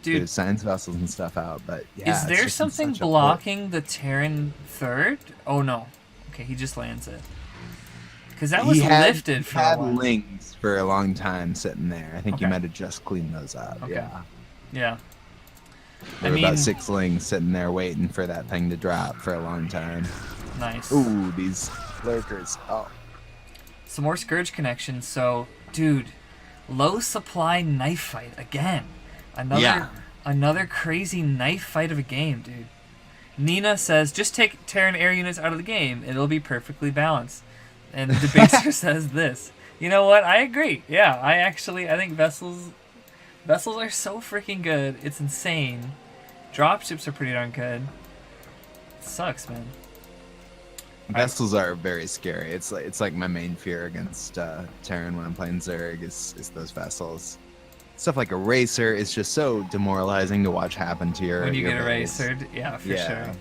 Dude. there's science vessels and stuff out, but yeah. Is it's there just in something such a blocking the Terran third? Oh no. Okay, he just lands it. Because that was lifted for a had while. lings for a long time sitting there. I think you Okay. might have just cleaned those up. Okay. Yeah. Yeah. There were about 6 lings sitting there waiting for that thing to drop for a long time. Nice. Ooh, these lurkers. Oh. Some more Scourge connections. So, dude, low supply knife fight again. Another crazy knife fight of a game, dude. Nina says, just take Terran air units out of the game. It'll be perfectly balanced. And the debaser says this. You know what? I agree. Yeah, I think vessels are so freaking good. It's insane. Dropships are pretty darn good. It sucks, man. Vessels are very scary. It's like my main fear against Terran when I'm playing Zerg is those vessels. Stuff like Eraser is just so demoralizing to watch happen to your. When you your get base. erasered, yeah, for sure.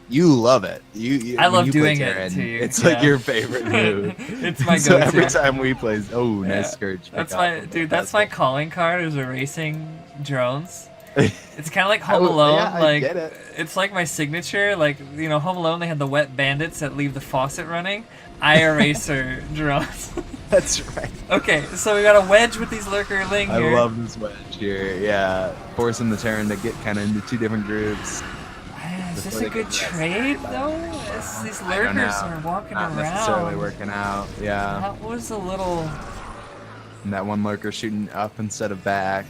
You love it. You I when love you play doing it Terran, to you, It's yeah. like your favorite move. It's my So go-to. every time we play, nice Yeah. Scourge. That's my calling card is erasing drones. It's kind of like I Home would- Alone. yeah, I like get it. it's like my signature. Like Home Alone, they had the wet bandits that leave the faucet running. I eraser drones. That's right. Okay, so we got a wedge with these lurker ling I here. love this wedge here. Yeah, forcing the Terran to get kind of into 2 different groups. Is this before a they good get the trade rest. though? These I don't lurkers know. are walking Not around. necessarily working out. Yeah. That was a little. And that one lurker shooting up instead of back.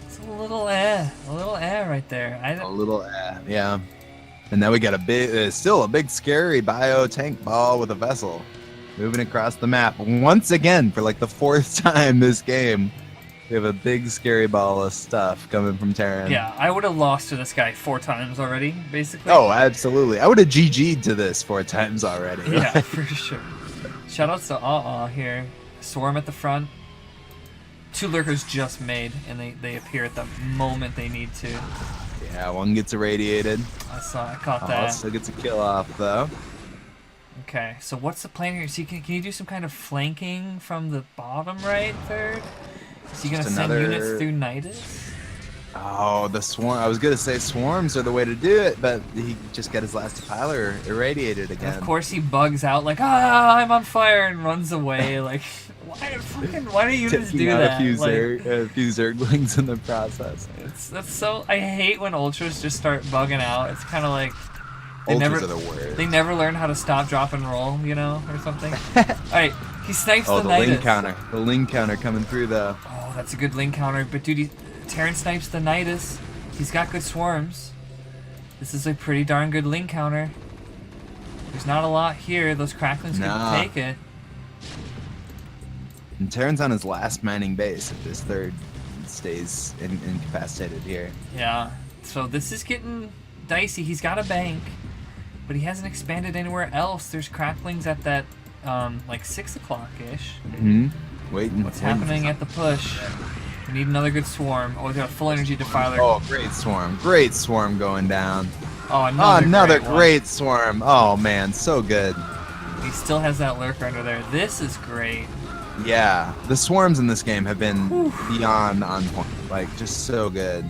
It's a little right there. A little, yeah. And now we got still a big scary bio tank ball with a vessel moving across the map once again for like the 4th time this game. We have a big scary ball of stuff coming from Terran. Yeah, I would have lost to this guy 4 times already, basically. Oh, absolutely. I would have GG'd to this 4 times already. Yeah, for sure. Shoutouts to AweAwe here. Swarm at the front. 2 lurkers just made, and they appear at the moment they need to. Yeah, one gets irradiated. I caught that. Still gets a kill off though. Okay, so what's the plan here? So can you do some kind of flanking from the bottom right third? Is he gonna send units through Nidus? Oh, the swarm. I was gonna say swarms are the way to do it, but he just got his last defiler irradiated again. And of course he bugs out like, ah, I'm on fire, and runs away. Like, why do units do that? A few Zerglings in the process. That's so. I hate when ultras just start bugging out. It's kind of like Ultras are the worst. They never learn how to stop, drop, and roll, you know, or something. All right, he snipes the Nidus. Oh, the Ling counter. The Ling counter coming through though. Oh, that's a good Ling counter. But dude, Terran snipes the Nidus. He's got good swarms. This is a pretty darn good Ling counter. There's not a lot here. Those cracklings can take it. And Terran's on his last mining base if this third stays incapacitated here. Yeah. So this is getting dicey. He's got a bank, but he hasn't expanded anywhere else. There's cracklings at that like 6 o'clock-ish. Mm-hmm. Waiting. What's happening at the push? We need another good swarm. Oh, we got a full energy defiler. Oh, great swarm. Great swarm going down. Oh, another great swarm. Oh, man, so good. He still has that lurker under there. This is great. Yeah, the swarms in this game have been beyond on point. Like, just so good.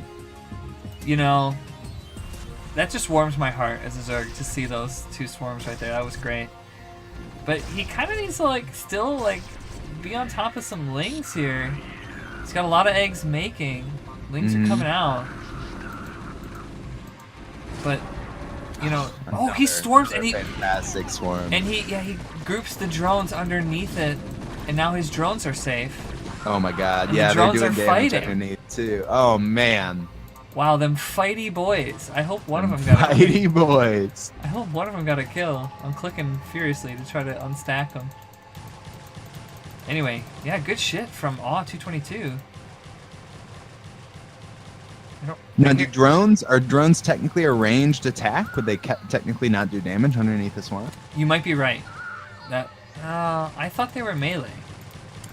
You know, that just warms my heart as a Zerg to see those 2 swarms right there. That was great. But he kind of needs to, like, still, like, be on top of some Lings here. He's got a lot of eggs making. Lings are coming out. But, you know, he storms and he fantastic swarm. And he groups the drones underneath it, and now his drones are safe. Oh my god, and yeah, the drones they're doing are damage fighting underneath too. Oh man. Wow, them fighty boys. I hope one of them got a fighty boys. I hope one of them got a kill. I'm clicking furiously to try to unstack them. Anyway, yeah, good shit from AweAwe22. Now, are drones technically a ranged attack? Would they technically not do damage underneath this one? You might be right. I thought they were melee.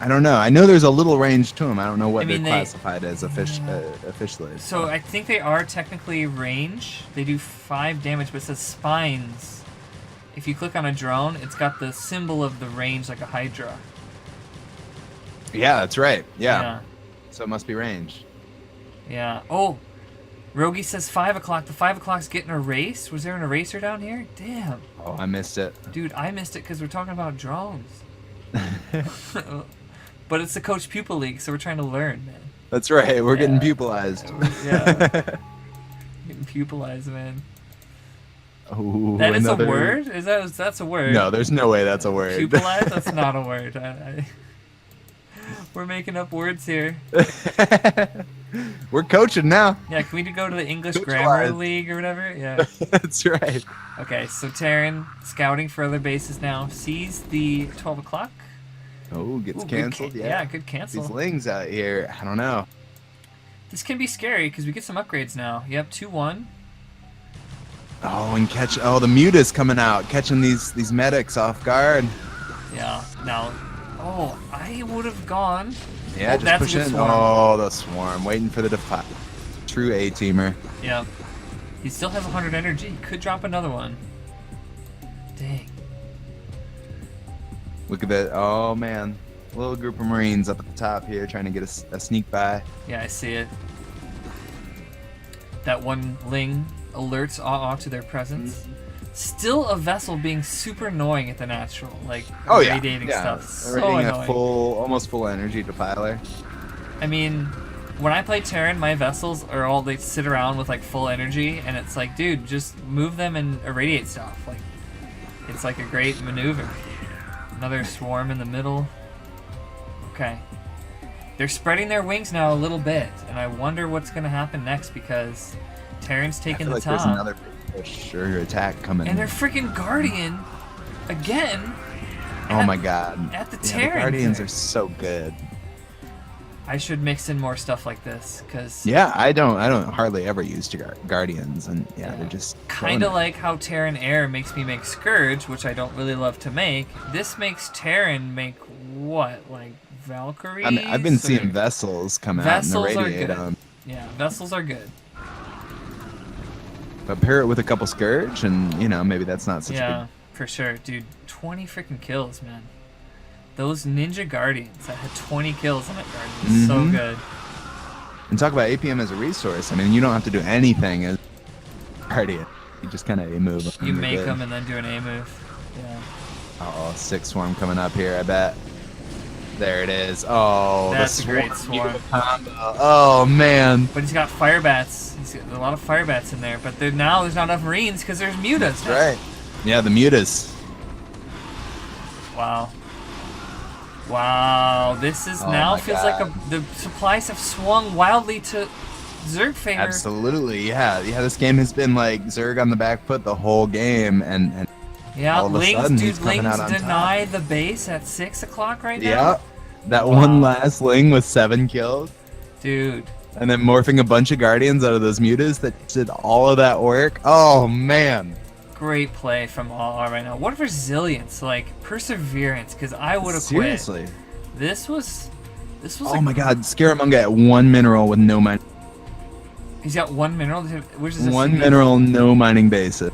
I don't know. I know there's a little range to them. I don't know what they're classified as officially. So I think they are technically range. They do 5 damage, but it says spines. If you click on a drone, it's got the symbol of the range like a Hydra. Yeah, that's right. Yeah. So it must be range. Yeah. Oh, Rogi says 5 o'clock. The 5 o'clock's getting erased. Was there an eraser down here? Damn. Oh, I missed it. Dude, I missed it because we're talking about drones. But it's the Coach Pupil League, so we're trying to learn, man. That's right. We're getting pupilized. Yeah. Getting pupilized, man. Ooh, that is a word? That's a word? No, there's no way that's a word. Pupilized? That's not a word. We're making up words here. We're coaching now. Yeah, can we go to the English Grammar League or whatever? Yeah. That's right. Okay, so Terran scouting for other bases now. Sees the 12 o'clock. Oh, gets canceled. Yeah, good cancel. These Lings out here. I don't know. This can be scary because we get some upgrades now. Yep, 2-1. Oh, and the Muta's coming out, catching these medics off guard. Yeah. Now, I would have gone. Yeah, just push in. Oh, the swarm, waiting for the defile. True A-teamer. Yeah. He still has 100 energy. Could drop another one. Dang. Look at that. Oh, man. Little group of Marines up at the top here trying to get a sneak by. Yeah, I see it. That one Ling alerts AweAwe to their presence. Still a vessel being super annoying at the natural. Like, radiating stuff. So annoying. A almost full energy defiler. I mean, when I play Terran, my vessels are they sit around with like full energy, and it's like, dude, just move them and irradiate stuff. Like, it's like a great maneuver. Another swarm in the middle. Okay. They're spreading their wings now a little bit, and I wonder what's going to happen next because Terran's taking the top. There's another push or attack coming. And they're freaking Guardian again. Oh my god. At the Terran. The Guardians are so good. I should mix in more stuff like this because I don't hardly ever use Guardians, and they're just kind of like how Terran Air makes me make Scourge, which I don't really love to make. This makes Terran make what, like Valkyries? I mean, I've been seeing vessels come out and irradiate them. Yeah, vessels are good. But pair it with a couple Scourge, and maybe that's not such a For sure, dude. 20 freaking kills, man. Those Ninja Guardians that had 20 kills on that Guardian. So good. And talk about APM as a resource. I mean, you don't have to do anything as Guardian. You just kind of move. You make them and then do an A move. Yeah. Oh, 6 swarm coming up here, I bet. There it is. Oh, that's a great swarm. Combo. Oh, man. But he's got fire bats. He's got a lot of fire bats in there. But now there's not enough marines because there's mutas. That's right. Yeah, the mutas. Wow. Wow. This is now feels like the supplies have swung wildly to Zerg favor. Absolutely. Yeah. Yeah. This game has been like Zerg on the back foot the whole game, and yeah, all of a sudden he's coming out on deny top. the base at 6 o'clock right now. Yeah. That one last Ling with 7 kills. Dude. And then morphing a bunch of Guardians out of those mutas that did all of that work. Oh, man. Great play from AweAwe right now. What resilience, like perseverance, because I would have quit. Seriously. This was oh my god, Scaramanga at 1 mineral with no mining. He's got 1 mineral, which is 1 mineral, no mining basis.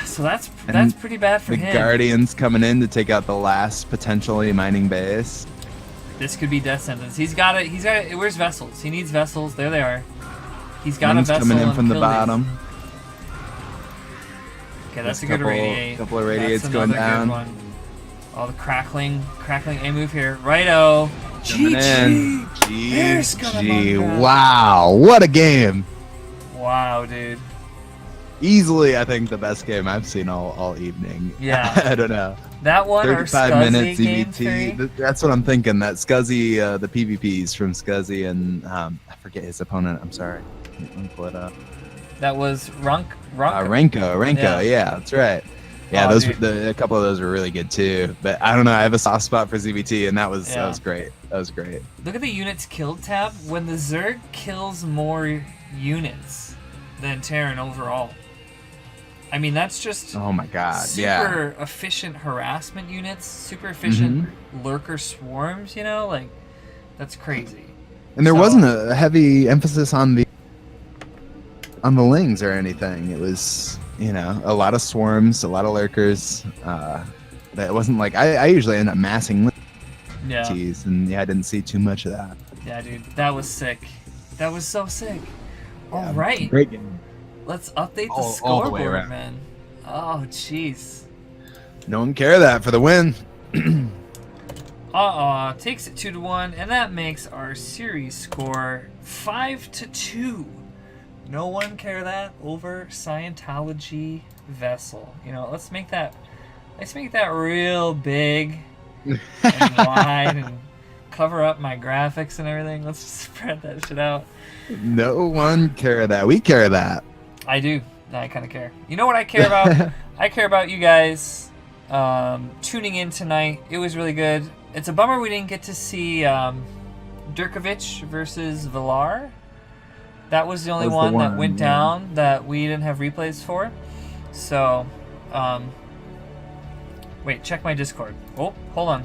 So that's pretty bad for him. The Guardians coming in to take out the last potentially mining base. This could be death sentence. He's got it. Where's vessels? He needs vessels. There they are. He's got a vessel coming in from the bottom. Okay, that's a good radiate. Couple of radiates going down. Good one. Oh, the crackling A move here. Righto. GG. GG. Wow, what a game. Wow, dude. Easily, I think the best game I've seen all evening. Yeah. I don't know. That one 35 or minutes EVT. That's what I'm thinking. That Scuzzy, the PvPs from Scuzzy and I forget his opponent. I'm sorry. Let me pull it up. That was Renko. Yeah, that's right. Yeah, a couple of those were really good too. But I don't know. I have a soft spot for ZBT, and that was great. That was great. Look at the units killed tab. When the Zerg kills more units than Terran overall. I mean, that's just oh my god, super efficient harassment units, super efficient lurker swarms. You know, like that's crazy. And there wasn't a heavy emphasis on the Lings or anything. It was, you know, a lot of swarms, a lot of lurkers. That wasn't like I usually end up massing tees, and I didn't see too much of that. Yeah, dude, that was sick. That was so sick. All right, great game. Let's update the scoreboard, all the way around. Man. Oh, jeez. No1CareThat for the win. Takes it 2-1, and that makes our series score 5-2. No1CareThat over Scientology Vessel. You know, let's make that real big and wide and cover up my graphics and everything. Let's spread that shit out. No1CareThat. We care that. I do. I kind of care. You know what I care about? I care about you guys tuning in tonight. It was really good. It's a bummer we didn't get to see Durkovic versus Villar. That was the only one that went down that we didn't have replays for. So, wait, check my Discord. Oh, hold on.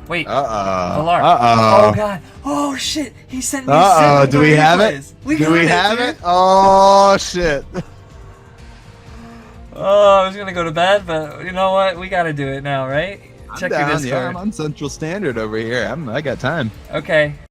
Wait. Villar. Oh, God. Oh, shit. He sent me do we have it? Do we have it? Oh, shit. Oh, I was going to go to bed, but you know what? We got to do it now, right? Check your Discord. Yeah, I'm on Central Standard over here. I got time. Okay.